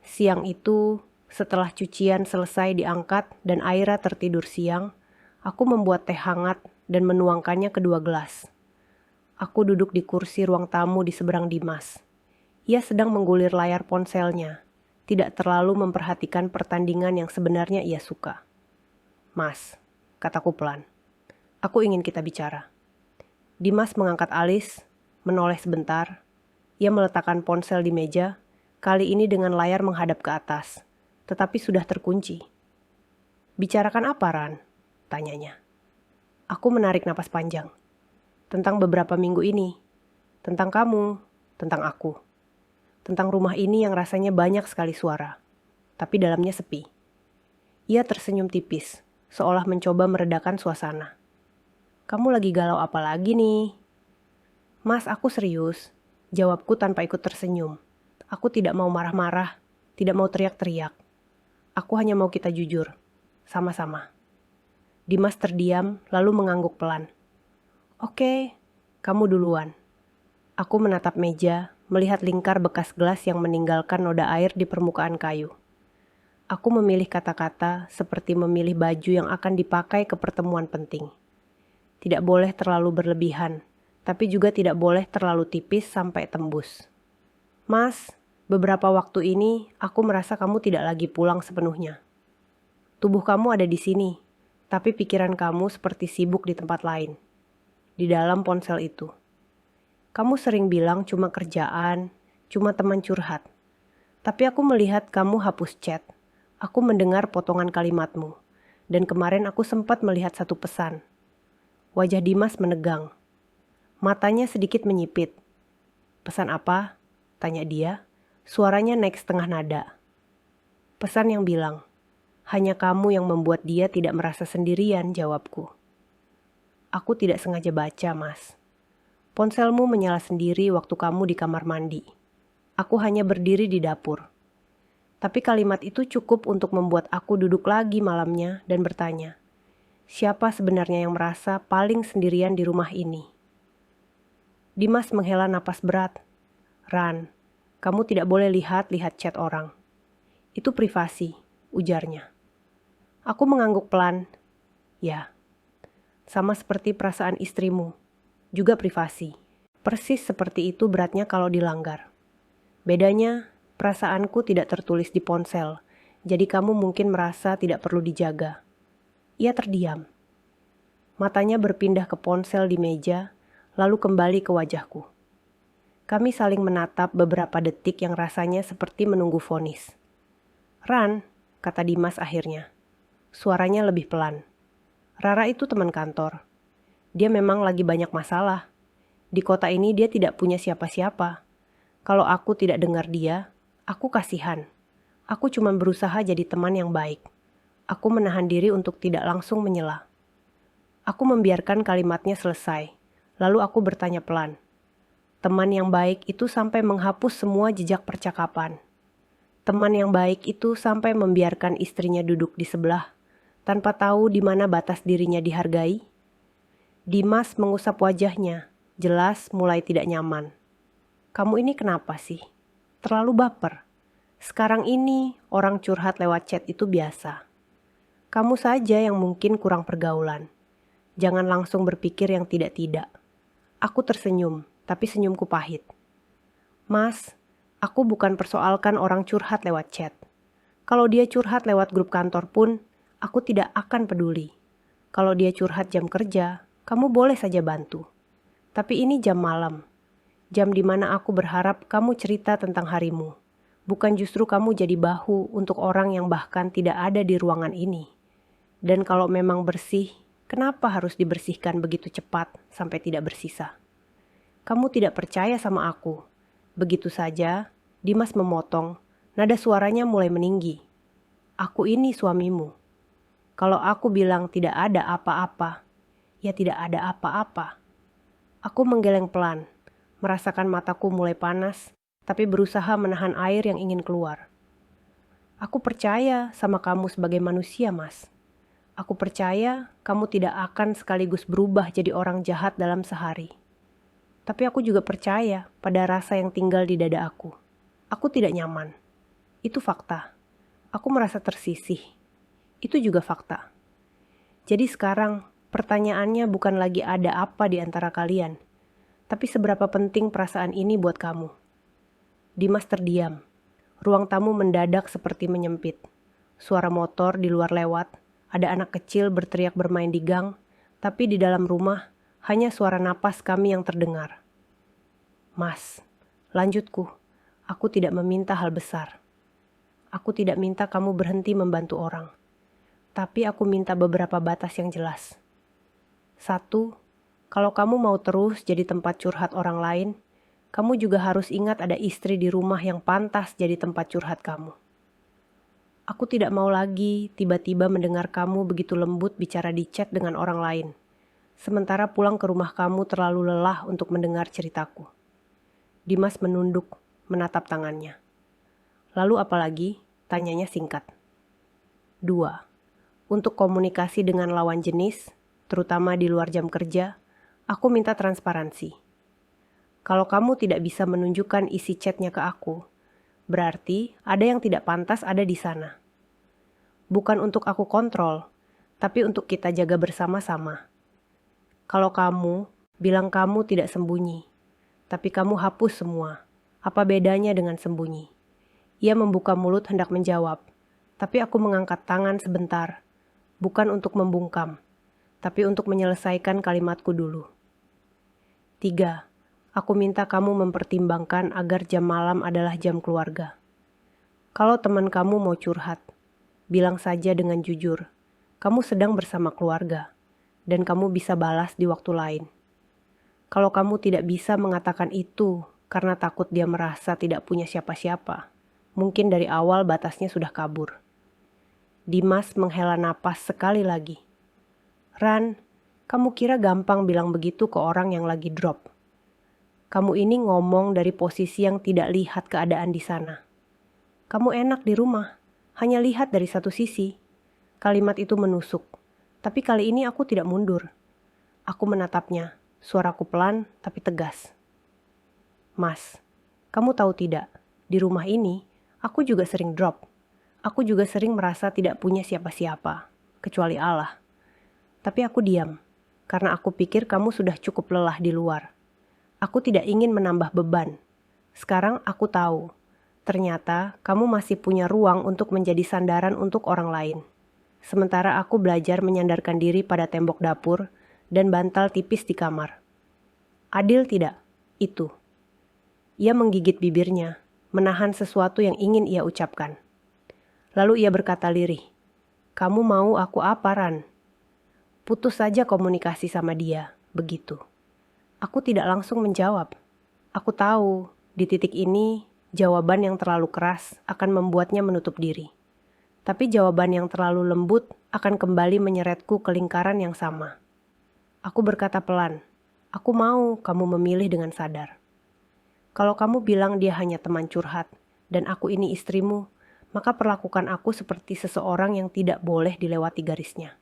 Siang itu, setelah cucian selesai diangkat dan Aira tertidur siang, aku membuat teh hangat dan menuangkannya ke 2 gelas. Aku duduk di kursi ruang tamu di seberang Dimas. Ia sedang menggulir layar ponselnya, tidak terlalu memperhatikan pertandingan yang sebenarnya ia suka. Mas, kataku pelan, aku ingin kita bicara. Dimas mengangkat alis, menoleh sebentar. Ia meletakkan ponsel di meja, kali ini dengan layar menghadap ke atas, tetapi sudah terkunci. Bicarakan apa, Ran? Tanyanya. Aku menarik napas panjang. Tentang beberapa minggu ini. Tentang kamu, tentang aku. Tentang rumah ini yang rasanya banyak sekali suara, tapi dalamnya sepi. Ia tersenyum tipis, seolah mencoba meredakan suasana. Kamu lagi galau apa lagi nih? Mas, aku serius. Jawabku tanpa ikut tersenyum. Aku tidak mau marah-marah, tidak mau teriak-teriak. Aku hanya mau kita jujur, sama-sama. Dimas terdiam, lalu mengangguk pelan. Oke, kamu duluan. Aku menatap meja, melihat lingkar bekas gelas yang meninggalkan noda air di permukaan kayu. Aku memilih kata-kata seperti memilih baju yang akan dipakai ke pertemuan penting. Tidak boleh terlalu berlebihan, tapi juga tidak boleh terlalu tipis sampai tembus. Mas, beberapa waktu ini aku merasa kamu tidak lagi pulang sepenuhnya. Tubuh kamu ada di sini, tapi pikiran kamu seperti sibuk di tempat lain. Di dalam ponsel itu. Kamu sering bilang cuma kerjaan, cuma teman curhat. Tapi aku melihat kamu hapus chat. Aku mendengar potongan kalimatmu. Dan kemarin aku sempat melihat satu pesan. Wajah Dimas menegang. Matanya sedikit menyipit. Pesan apa? Tanya dia. Suaranya naik setengah nada. Pesan yang bilang, hanya kamu yang membuat dia tidak merasa sendirian, jawabku. Aku tidak sengaja baca, Mas. Ponselmu menyala sendiri waktu kamu di kamar mandi. Aku hanya berdiri di dapur. Tapi kalimat itu cukup untuk membuat aku duduk lagi malamnya dan bertanya, siapa sebenarnya yang merasa paling sendirian di rumah ini? Dimas menghela napas berat. Ran, kamu tidak boleh lihat chat orang. Itu privasi, ujarnya. Aku mengangguk pelan. Ya. sama seperti perasaan istrimu, juga privasi. Persis seperti itu beratnya kalau dilanggar. Bedanya, perasaanku tidak tertulis di ponsel, jadi kamu mungkin merasa tidak perlu dijaga. Ia terdiam. Matanya berpindah ke ponsel di meja, lalu kembali ke wajahku. Kami saling menatap beberapa detik yang rasanya seperti menunggu vonis. "Ran," kata Dimas akhirnya. Suaranya lebih pelan. "Rara itu teman kantor. Dia memang lagi banyak masalah. Di kota ini dia tidak punya siapa-siapa. Kalau aku tidak dengar dia, aku kasihan. Aku cuma berusaha jadi teman yang baik. Aku menahan diri untuk tidak langsung menyela. Aku membiarkan kalimatnya selesai. Lalu aku bertanya pelan. Teman yang baik itu sampai menghapus semua jejak percakapan. Teman yang baik itu sampai membiarkan istrinya duduk di sebelah, tanpa tahu di mana batas dirinya dihargai. Dimas mengusap wajahnya, jelas mulai tidak nyaman. "Kamu ini kenapa sih? Terlalu baper. Sekarang ini orang curhat lewat chat itu biasa. Kamu saja yang mungkin kurang pergaulan. Jangan langsung berpikir yang tidak-tidak." Aku tersenyum, tapi senyumku pahit. "Mas, aku bukan persoalkan orang curhat lewat chat. Kalau dia curhat lewat grup kantor pun, aku tidak akan peduli. Kalau dia curhat jam kerja, kamu boleh saja bantu. Tapi ini jam malam. Jam di mana aku berharap kamu cerita tentang harimu. Bukan justru kamu jadi bahu untuk orang yang bahkan tidak ada di ruangan ini. Dan kalau memang bersih, kenapa harus dibersihkan begitu cepat sampai tidak bersisa? Kamu tidak percaya sama aku." Begitu saja, Dimas memotong, nada suaranya mulai meninggi. "Aku ini suamimu. Kalau aku bilang tidak ada apa-apa, ya tidak ada apa-apa." Aku menggeleng pelan, merasakan mataku mulai panas, tapi berusaha menahan air yang ingin keluar. "Aku percaya sama kamu sebagai manusia, Mas. Aku percaya kamu tidak akan sekaligus berubah jadi orang jahat dalam sehari. Tapi aku juga percaya pada rasa yang tinggal di dada aku. Aku tidak nyaman. Itu fakta. Aku merasa tersisih. Itu juga fakta. Jadi sekarang pertanyaannya bukan lagi ada apa di antara kalian, tapi seberapa penting perasaan ini buat kamu." Dimas terdiam. Ruang tamu mendadak seperti menyempit. Suara motor di luar lewat, ada anak kecil berteriak bermain di gang, tapi di dalam rumah hanya suara napas kami yang terdengar. "Mas," lanjutku, "aku tidak meminta hal besar. Aku tidak minta kamu berhenti membantu orang. Tapi aku minta beberapa batas yang jelas. 1, kalau kamu mau terus jadi tempat curhat orang lain, kamu juga harus ingat ada istri di rumah yang pantas jadi tempat curhat kamu. Aku tidak mau lagi tiba-tiba mendengar kamu begitu lembut bicara di chat dengan orang lain, sementara pulang ke rumah kamu terlalu lelah untuk mendengar ceritaku." Dimas menunduk, menatap tangannya. "Lalu apalagi?" tanyanya singkat. 2, untuk komunikasi dengan lawan jenis, terutama di luar jam kerja, aku minta transparansi. Kalau kamu tidak bisa menunjukkan isi chatnya ke aku, berarti ada yang tidak pantas ada di sana. Bukan untuk aku kontrol, tapi untuk kita jaga bersama-sama. Kalau kamu bilang kamu tidak sembunyi, tapi kamu hapus semua, apa bedanya dengan sembunyi? Ia membuka mulut hendak menjawab, tapi aku mengangkat tangan sebentar, bukan untuk membungkam, tapi untuk menyelesaikan kalimatku dulu. 3, aku minta kamu mempertimbangkan agar jam malam adalah jam keluarga. Kalau teman kamu mau curhat, bilang saja dengan jujur, kamu sedang bersama keluarga, dan kamu bisa balas di waktu lain. Kalau kamu tidak bisa mengatakan itu karena takut dia merasa tidak punya siapa-siapa, mungkin dari awal batasnya sudah kabur. Dimas menghela napas sekali lagi. "Ran, kamu kira gampang bilang begitu ke orang yang lagi drop? Kamu ini ngomong dari posisi yang tidak lihat keadaan di sana. Kamu enak di rumah, hanya lihat dari satu sisi." Kalimat itu menusuk, tapi kali ini aku tidak mundur. Aku menatapnya. Suaraku pelan tapi tegas. "Mas, kamu tahu tidak, di rumah ini aku juga sering drop. Aku juga sering merasa tidak punya siapa-siapa, kecuali Allah. Tapi aku diam, karena aku pikir kamu sudah cukup lelah di luar. Aku tidak ingin menambah beban. Sekarang aku tahu, ternyata kamu masih punya ruang untuk menjadi sandaran untuk orang lain. Sementara aku belajar menyandarkan diri pada tembok dapur dan bantal tipis di kamar. Adil tidak? Itu. Ia menggigit bibirnya, menahan sesuatu yang ingin ia ucapkan. Lalu ia berkata lirih, "Kamu mau aku apa, Ran?" Putus saja komunikasi sama dia, begitu. Aku tidak langsung menjawab. Aku tahu, di titik ini, jawaban yang terlalu keras akan membuatnya menutup diri. Tapi jawaban yang terlalu lembut akan kembali menyeretku ke lingkaran yang sama. Aku berkata pelan, "Aku mau kamu memilih dengan sadar. Kalau kamu bilang dia hanya teman curhat, dan aku ini istrimu, maka perlakukan aku seperti seseorang yang tidak boleh dilewati garisnya.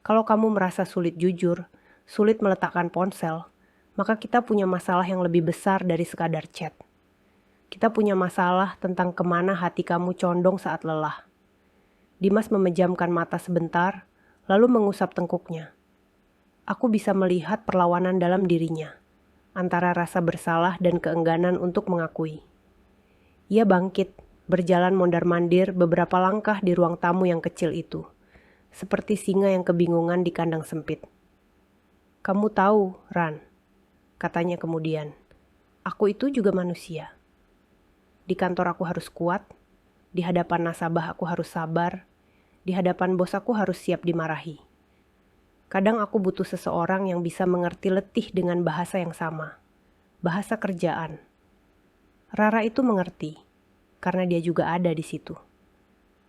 Kalau kamu merasa sulit jujur, sulit meletakkan ponsel, maka kita punya masalah yang lebih besar dari sekadar chat. Kita punya masalah tentang kemana hati kamu condong saat lelah." Dimas memejamkan mata sebentar, lalu mengusap tengkuknya. Aku bisa melihat perlawanan dalam dirinya, antara rasa bersalah dan keengganan untuk mengakui. Ia bangkit, berjalan mondar-mandir beberapa langkah di ruang tamu yang kecil itu, seperti singa yang kebingungan di kandang sempit. "Kamu tahu, Ran," katanya kemudian, "aku itu juga manusia. Di kantor aku harus kuat, di hadapan nasabah aku harus sabar, di hadapan bos aku harus siap dimarahi. Kadang aku butuh seseorang yang bisa mengerti letih dengan bahasa yang sama, bahasa kerjaan." Rara itu mengerti, karena dia juga ada di situ.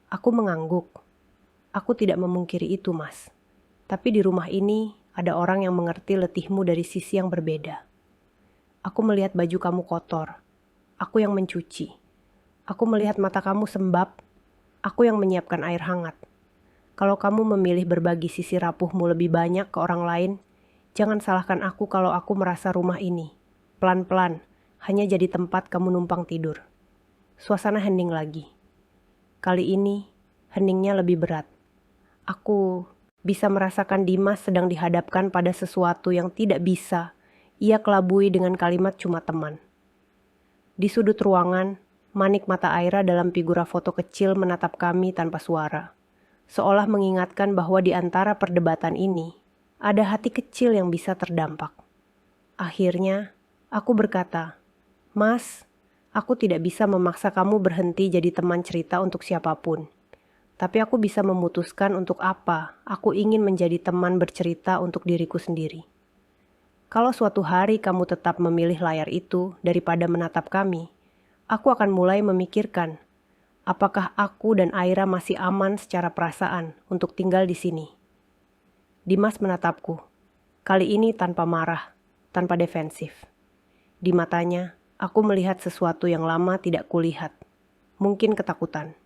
Aku mengangguk. Aku tidak memungkiri itu, Mas. Tapi di rumah ini ada orang yang mengerti letihmu dari sisi yang berbeda. Aku melihat baju kamu kotor. Aku yang mencuci. Aku melihat mata kamu sembab. Aku yang menyiapkan air hangat. Kalau kamu memilih berbagi sisi rapuhmu lebih banyak ke orang lain, jangan salahkan aku kalau aku merasa rumah ini, pelan-pelan, hanya jadi tempat kamu numpang tidur. Suasana hening lagi. Kali ini, heningnya lebih berat. Aku bisa merasakan Dimas sedang dihadapkan pada sesuatu yang tidak bisa ia kelabui dengan kalimat cuma teman. Di sudut ruangan, manik mata Aira dalam figura foto kecil menatap kami tanpa suara, seolah mengingatkan bahwa di antara perdebatan ini, ada hati kecil yang bisa terdampak. Akhirnya, aku berkata, "Mas, aku tidak bisa memaksa kamu berhenti jadi teman cerita untuk siapapun. Tapi aku bisa memutuskan untuk apa aku ingin menjadi teman bercerita untuk diriku sendiri. Kalau suatu hari kamu tetap memilih layar itu daripada menatap kami, aku akan mulai memikirkan, apakah aku dan Aira masih aman secara perasaan untuk tinggal di sini." Dimas menatapku, kali ini tanpa marah, tanpa defensif. Di matanya, aku melihat sesuatu yang lama tidak kulihat, mungkin ketakutan.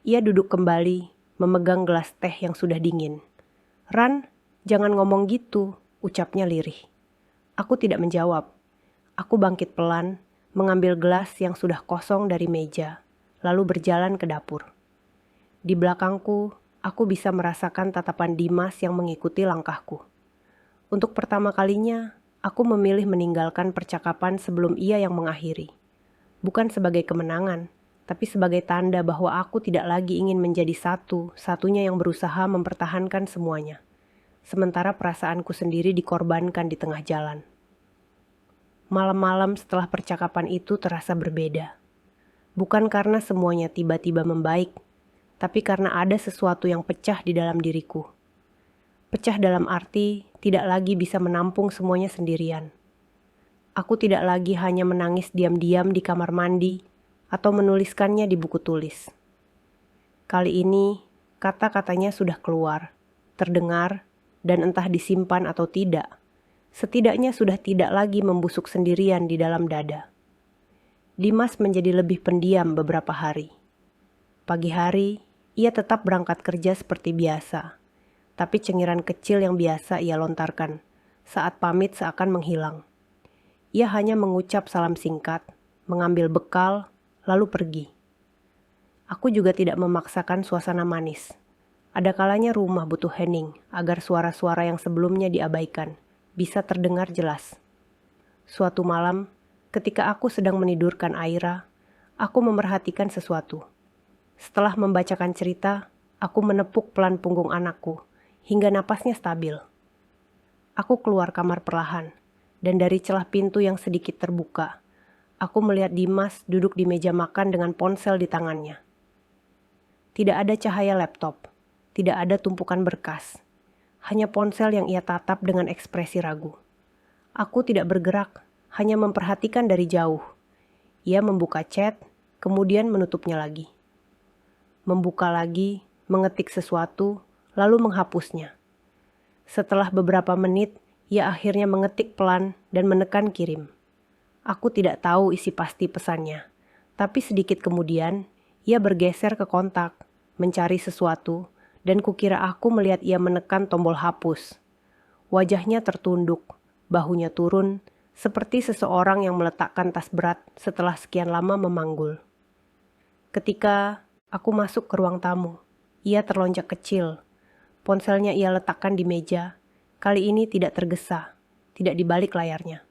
Ia duduk kembali, memegang gelas teh yang sudah dingin. "Ran, jangan ngomong gitu," ucapnya lirih. Aku tidak menjawab. Aku bangkit pelan, mengambil gelas yang sudah kosong dari meja, lalu berjalan ke dapur. Di belakangku, aku bisa merasakan tatapan Dimas yang mengikuti langkahku. Untuk pertama kalinya, aku memilih meninggalkan percakapan sebelum ia yang mengakhiri. Bukan sebagai kemenangan, tapi sebagai tanda bahwa aku tidak lagi ingin menjadi satu-satunya yang berusaha mempertahankan semuanya. Sementara perasaanku sendiri dikorbankan di tengah jalan. Malam-malam setelah percakapan itu terasa berbeda. Bukan karena semuanya tiba-tiba membaik, tapi karena ada sesuatu yang pecah di dalam diriku. Pecah dalam arti tidak lagi bisa menampung semuanya sendirian. Aku tidak lagi hanya menangis diam-diam di kamar mandi atau menuliskannya di buku tulis. Kali ini, kata-katanya sudah keluar, terdengar, dan entah disimpan atau tidak, setidaknya sudah tidak lagi membusuk sendirian di dalam dada. Dimas menjadi lebih pendiam beberapa hari. Pagi hari, ia tetap berangkat kerja seperti biasa, tapi cengiran kecil yang biasa ia lontarkan saat pamit seakan menghilang. Ia hanya mengucap salam singkat, mengambil bekal, lalu pergi. Aku juga tidak memaksakan suasana manis. Ada kalanya rumah butuh hening agar suara-suara yang sebelumnya diabaikan bisa terdengar jelas. Suatu malam, ketika aku sedang menidurkan Aira, aku memerhatikan sesuatu. Setelah membacakan cerita, aku menepuk pelan punggung anakku hingga napasnya stabil. Aku keluar kamar perlahan, dan dari celah pintu yang sedikit terbuka, aku melihat Dimas duduk di meja makan dengan ponsel di tangannya. Tidak ada cahaya laptop, tidak ada tumpukan berkas, hanya ponsel yang ia tatap dengan ekspresi ragu. Aku tidak bergerak, hanya memperhatikan dari jauh. Ia membuka chat, kemudian menutupnya lagi. Membuka lagi, mengetik sesuatu, lalu menghapusnya. Setelah beberapa menit, ia akhirnya mengetik pelan dan menekan kirim. Aku tidak tahu isi pasti pesannya, tapi sedikit kemudian, ia bergeser ke kontak, mencari sesuatu, dan kukira aku melihat ia menekan tombol hapus. Wajahnya tertunduk, bahunya turun, seperti seseorang yang meletakkan tas berat setelah sekian lama memanggul. Ketika aku masuk ke ruang tamu, ia terlonjak kecil. Ponselnya ia letakkan di meja, kali ini tidak tergesa, tidak di balik layarnya.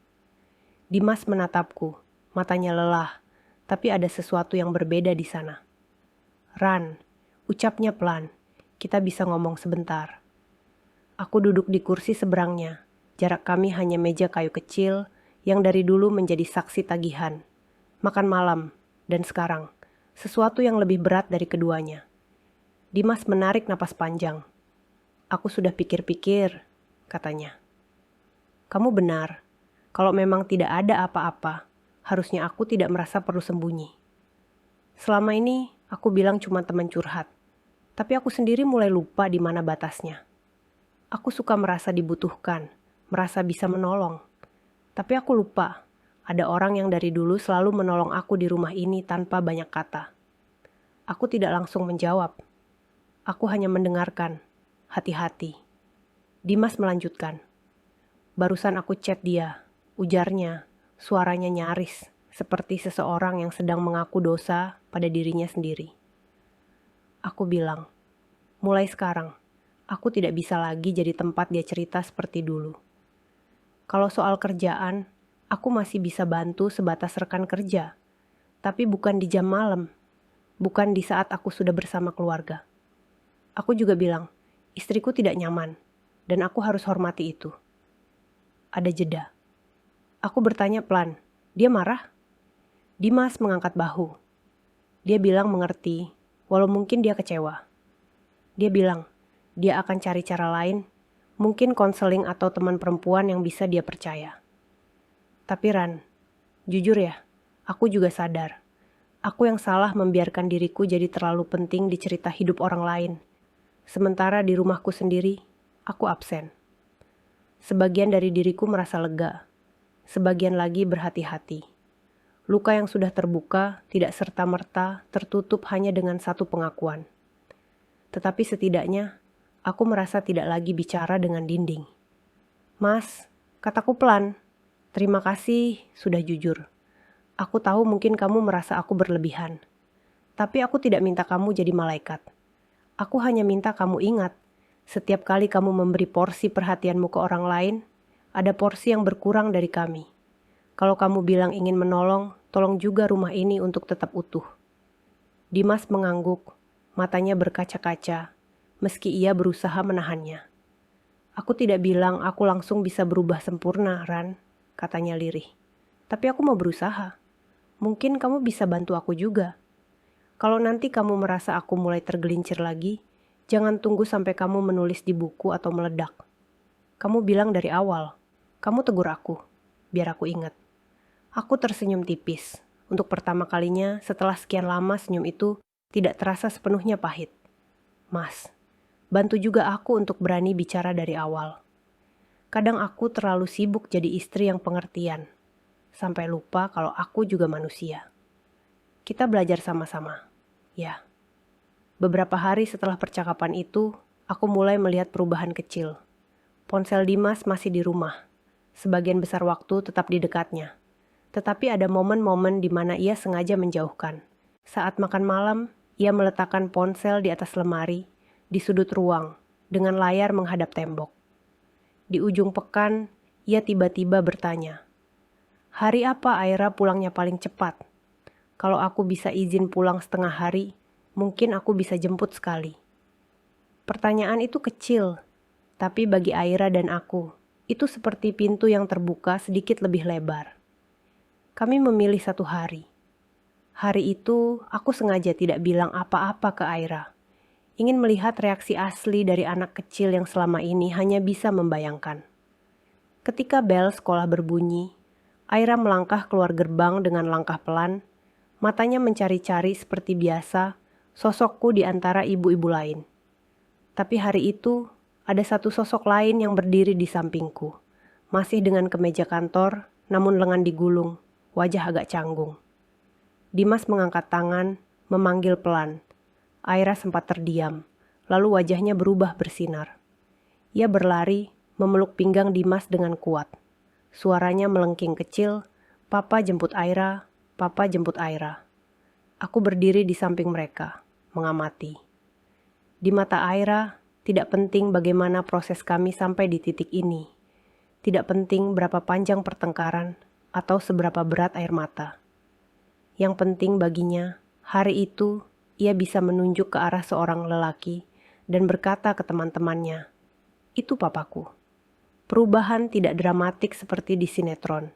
Dimas menatapku, matanya lelah, tapi ada sesuatu yang berbeda di sana. "Ran," ucapnya pelan, "kita bisa ngomong sebentar." Aku duduk di kursi seberangnya, jarak kami hanya meja kayu kecil yang dari dulu menjadi saksi tagihan. Makan malam, dan sekarang, sesuatu yang lebih berat dari keduanya. Dimas menarik napas panjang. "Aku sudah pikir-pikir," katanya. "Kamu benar. Kalau memang tidak ada apa-apa, harusnya aku tidak merasa perlu sembunyi. Selama ini, aku bilang cuma teman curhat. Tapi aku sendiri mulai lupa di mana batasnya. Aku suka merasa dibutuhkan, merasa bisa menolong. Tapi aku lupa, ada orang yang dari dulu selalu menolong aku di rumah ini tanpa banyak kata. Aku tidak langsung menjawab. Aku hanya mendengarkan. Hati-hati." Dimas melanjutkan. "Barusan aku chat dia," ujarnya, suaranya nyaris, seperti seseorang yang sedang mengaku dosa pada dirinya sendiri. Aku bilang, "Mulai sekarang, aku tidak bisa lagi jadi tempat dia cerita seperti dulu. Kalau soal kerjaan, aku masih bisa bantu sebatas rekan kerja, tapi bukan di jam malam, bukan di saat aku sudah bersama keluarga." Aku juga bilang, istriku tidak nyaman, dan aku harus hormati itu. Ada jeda. Aku bertanya pelan, "Dia marah?" Dimas mengangkat bahu. Dia bilang mengerti, walau mungkin dia kecewa. Dia bilang, dia akan cari cara lain, mungkin konseling atau teman perempuan yang bisa dia percaya. Tapi Ran, jujur ya, aku juga sadar. Aku yang salah membiarkan diriku jadi terlalu penting di cerita hidup orang lain. Sementara di rumahku sendiri, aku absen. Sebagian dari diriku merasa lega, sebagian lagi berhati-hati. Luka yang sudah terbuka tidak serta-merta tertutup hanya dengan satu pengakuan. Tetapi setidaknya, aku merasa tidak lagi bicara dengan dinding. "Mas," kataku pelan, "terima kasih sudah jujur. Aku tahu mungkin kamu merasa aku berlebihan. Tapi aku tidak minta kamu jadi malaikat. Aku hanya minta kamu ingat, setiap kali kamu memberi porsi perhatianmu ke orang lain, ada porsi yang berkurang dari kami. Kalau kamu bilang ingin menolong, tolong juga rumah ini untuk tetap utuh." Dimas mengangguk, matanya berkaca-kaca, meski ia berusaha menahannya. "Aku tidak bilang aku langsung bisa berubah sempurna, Ran," katanya lirih. "Tapi aku mau berusaha. Mungkin kamu bisa bantu aku juga. Kalau nanti kamu merasa aku mulai tergelincir lagi, jangan tunggu sampai kamu menulis di buku atau meledak. Kamu bilang dari awal, kamu tegur aku, biar aku ingat." Aku tersenyum tipis. Untuk pertama kalinya setelah sekian lama senyum itu tidak terasa sepenuhnya pahit. "Mas, bantu juga aku untuk berani bicara dari awal. Kadang aku terlalu sibuk jadi istri yang pengertian, sampai lupa kalau aku juga manusia. Kita belajar sama-sama, ya." Beberapa hari setelah percakapan itu, aku mulai melihat perubahan kecil. Ponsel Dimas masih di rumah. Sebagian besar waktu tetap di dekatnya. Tetapi ada momen-momen di mana ia sengaja menjauhkan. Saat makan malam, ia meletakkan ponsel di atas lemari di sudut ruang, dengan layar menghadap tembok. Di ujung pekan, ia tiba-tiba bertanya, "Hari apa Aira pulangnya paling cepat? Kalau aku bisa izin pulang setengah hari, mungkin aku bisa jemput sekali." Pertanyaan itu kecil, tapi bagi Aira dan aku, itu seperti pintu yang terbuka sedikit lebih lebar. Kami memilih satu hari. Hari itu, aku sengaja tidak bilang apa-apa ke Aira. Ingin melihat reaksi asli dari anak kecil yang selama ini hanya bisa membayangkan. Ketika bel sekolah berbunyi, Aira melangkah keluar gerbang dengan langkah pelan, matanya mencari-cari seperti biasa sosokku di antara ibu-ibu lain. Tapi hari itu, ada satu sosok lain yang berdiri di sampingku, masih dengan kemeja kantor, namun lengan digulung, wajah agak canggung. Dimas mengangkat tangan, memanggil pelan. Aira sempat terdiam, lalu wajahnya berubah bersinar. Ia berlari, memeluk pinggang Dimas dengan kuat. Suaranya melengking kecil, "Papa jemput Aira, Papa jemput Aira." Aku berdiri di samping mereka, mengamati. Di mata Aira, tidak penting bagaimana proses kami sampai di titik ini. Tidak penting berapa panjang pertengkaran atau seberapa berat air mata. Yang penting baginya, hari itu ia bisa menunjuk ke arah seorang lelaki dan berkata ke teman-temannya, "Itu papaku." Perubahan tidak dramatik seperti di sinetron.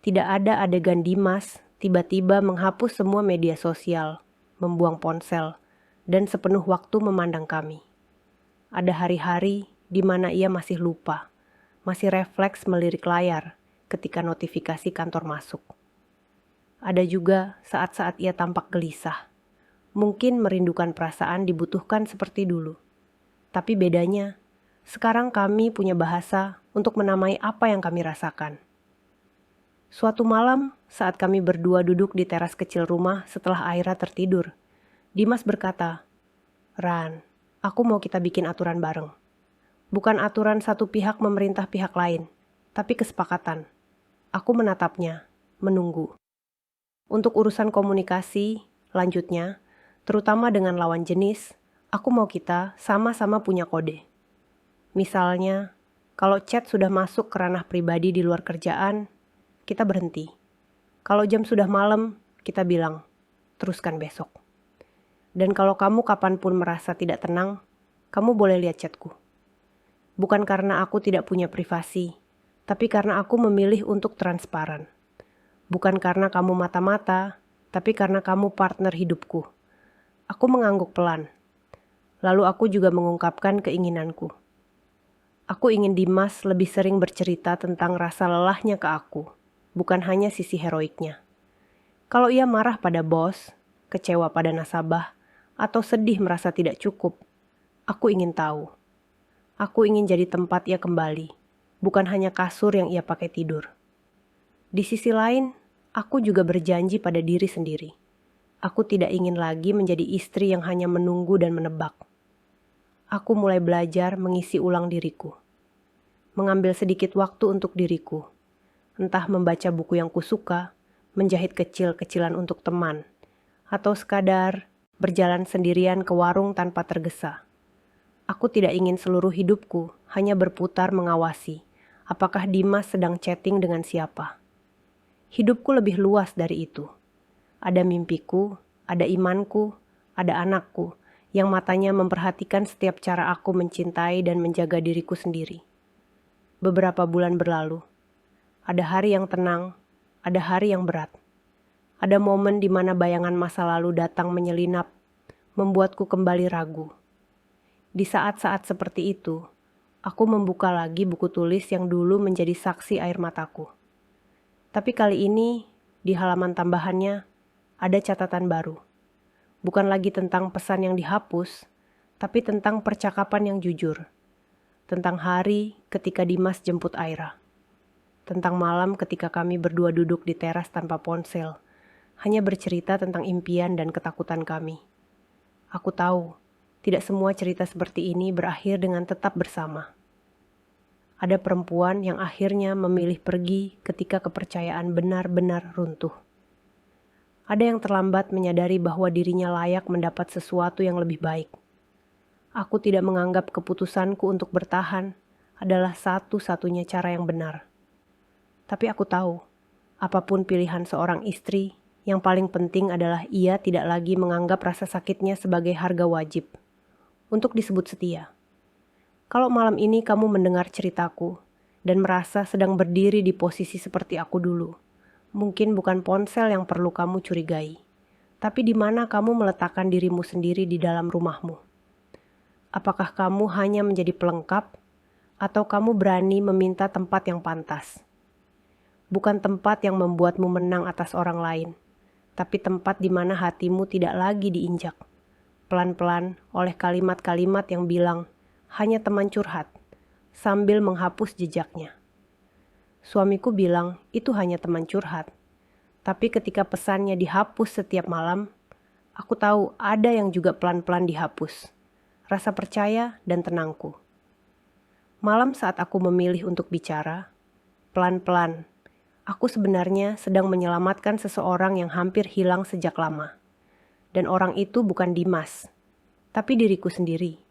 Tidak ada adegan Dimas tiba-tiba menghapus semua media sosial, membuang ponsel, dan sepenuh waktu memandang kami. Ada hari-hari di mana ia masih lupa, masih refleks melirik layar ketika notifikasi kantor masuk. Ada juga saat-saat ia tampak gelisah. Mungkin merindukan perasaan dibutuhkan seperti dulu. Tapi bedanya, sekarang kami punya bahasa untuk menamai apa yang kami rasakan. Suatu malam, saat kami berdua duduk di teras kecil rumah setelah Aira tertidur, Dimas berkata, "Ran, aku mau kita bikin aturan bareng. Bukan aturan satu pihak memerintah pihak lain, tapi kesepakatan." Aku menatapnya, menunggu. Untuk urusan komunikasi, lanjutnya, terutama dengan lawan jenis, aku mau kita sama-sama punya kode. Misalnya, kalau chat sudah masuk ke ranah pribadi di luar kerjaan, kita berhenti. Kalau jam sudah malam, kita bilang, teruskan besok. Dan kalau kamu kapanpun merasa tidak tenang, kamu boleh lihat chatku. Bukan karena aku tidak punya privasi, tapi karena aku memilih untuk transparan. Bukan karena kamu mata-mata, tapi karena kamu partner hidupku. Aku mengangguk pelan. Lalu aku juga mengungkapkan keinginanku. Aku ingin Dimas lebih sering bercerita tentang rasa lelahnya ke aku, bukan hanya sisi heroiknya. Kalau ia marah pada bos, kecewa pada nasabah, atau sedih merasa tidak cukup, aku ingin tahu. Aku ingin jadi tempat ia kembali, bukan hanya kasur yang ia pakai tidur. Di sisi lain, aku juga berjanji pada diri sendiri. Aku tidak ingin lagi menjadi istri yang hanya menunggu dan menebak. Aku mulai belajar mengisi ulang diriku. Mengambil sedikit waktu untuk diriku. Entah membaca buku yang kusuka, menjahit kecil-kecilan untuk teman, atau sekadar berjalan sendirian ke warung tanpa tergesa. Aku tidak ingin seluruh hidupku hanya berputar mengawasi apakah Dimas sedang chatting dengan siapa. Hidupku lebih luas dari itu. Ada mimpiku, ada imanku, ada anakku yang matanya memperhatikan setiap cara aku mencintai dan menjaga diriku sendiri. Beberapa bulan berlalu. Ada hari yang tenang, ada hari yang berat. Ada momen di mana bayangan masa lalu datang menyelinap, membuatku kembali ragu. Di saat-saat seperti itu, aku membuka lagi buku tulis yang dulu menjadi saksi air mataku. Tapi kali ini, di halaman tambahannya, ada catatan baru. Bukan lagi tentang pesan yang dihapus, tapi tentang percakapan yang jujur. Tentang hari ketika Dimas jemput Aira. Tentang malam ketika kami berdua duduk di teras tanpa ponsel, hanya bercerita tentang impian dan ketakutan kami. Aku tahu, tidak semua cerita seperti ini berakhir dengan tetap bersama. Ada perempuan yang akhirnya memilih pergi ketika kepercayaan benar-benar runtuh. Ada yang terlambat menyadari bahwa dirinya layak mendapat sesuatu yang lebih baik. Aku tidak menganggap keputusanku untuk bertahan adalah satu-satunya cara yang benar. Tapi aku tahu, apapun pilihan seorang istri, yang paling penting adalah ia tidak lagi menganggap rasa sakitnya sebagai harga wajib untuk disebut setia. Kalau malam ini kamu mendengar ceritaku dan merasa sedang berdiri di posisi seperti aku dulu, mungkin bukan ponsel yang perlu kamu curigai, tapi di mana kamu meletakkan dirimu sendiri di dalam rumahmu. Apakah kamu hanya menjadi pelengkap, atau kamu berani meminta tempat yang pantas? Bukan tempat yang membuatmu menang atas orang lain, tapi tempat di mana hatimu tidak lagi diinjak pelan-pelan oleh kalimat-kalimat yang bilang, hanya teman curhat, sambil menghapus jejaknya. Suamiku bilang, itu hanya teman curhat. Tapi ketika pesannya dihapus setiap malam, aku tahu ada yang juga pelan-pelan dihapus. Rasa percaya dan tenangku. Malam saat aku memilih untuk bicara, pelan-pelan, aku sebenarnya sedang menyelamatkan seseorang yang hampir hilang sejak lama. Dan orang itu bukan Dimas, tapi diriku sendiri.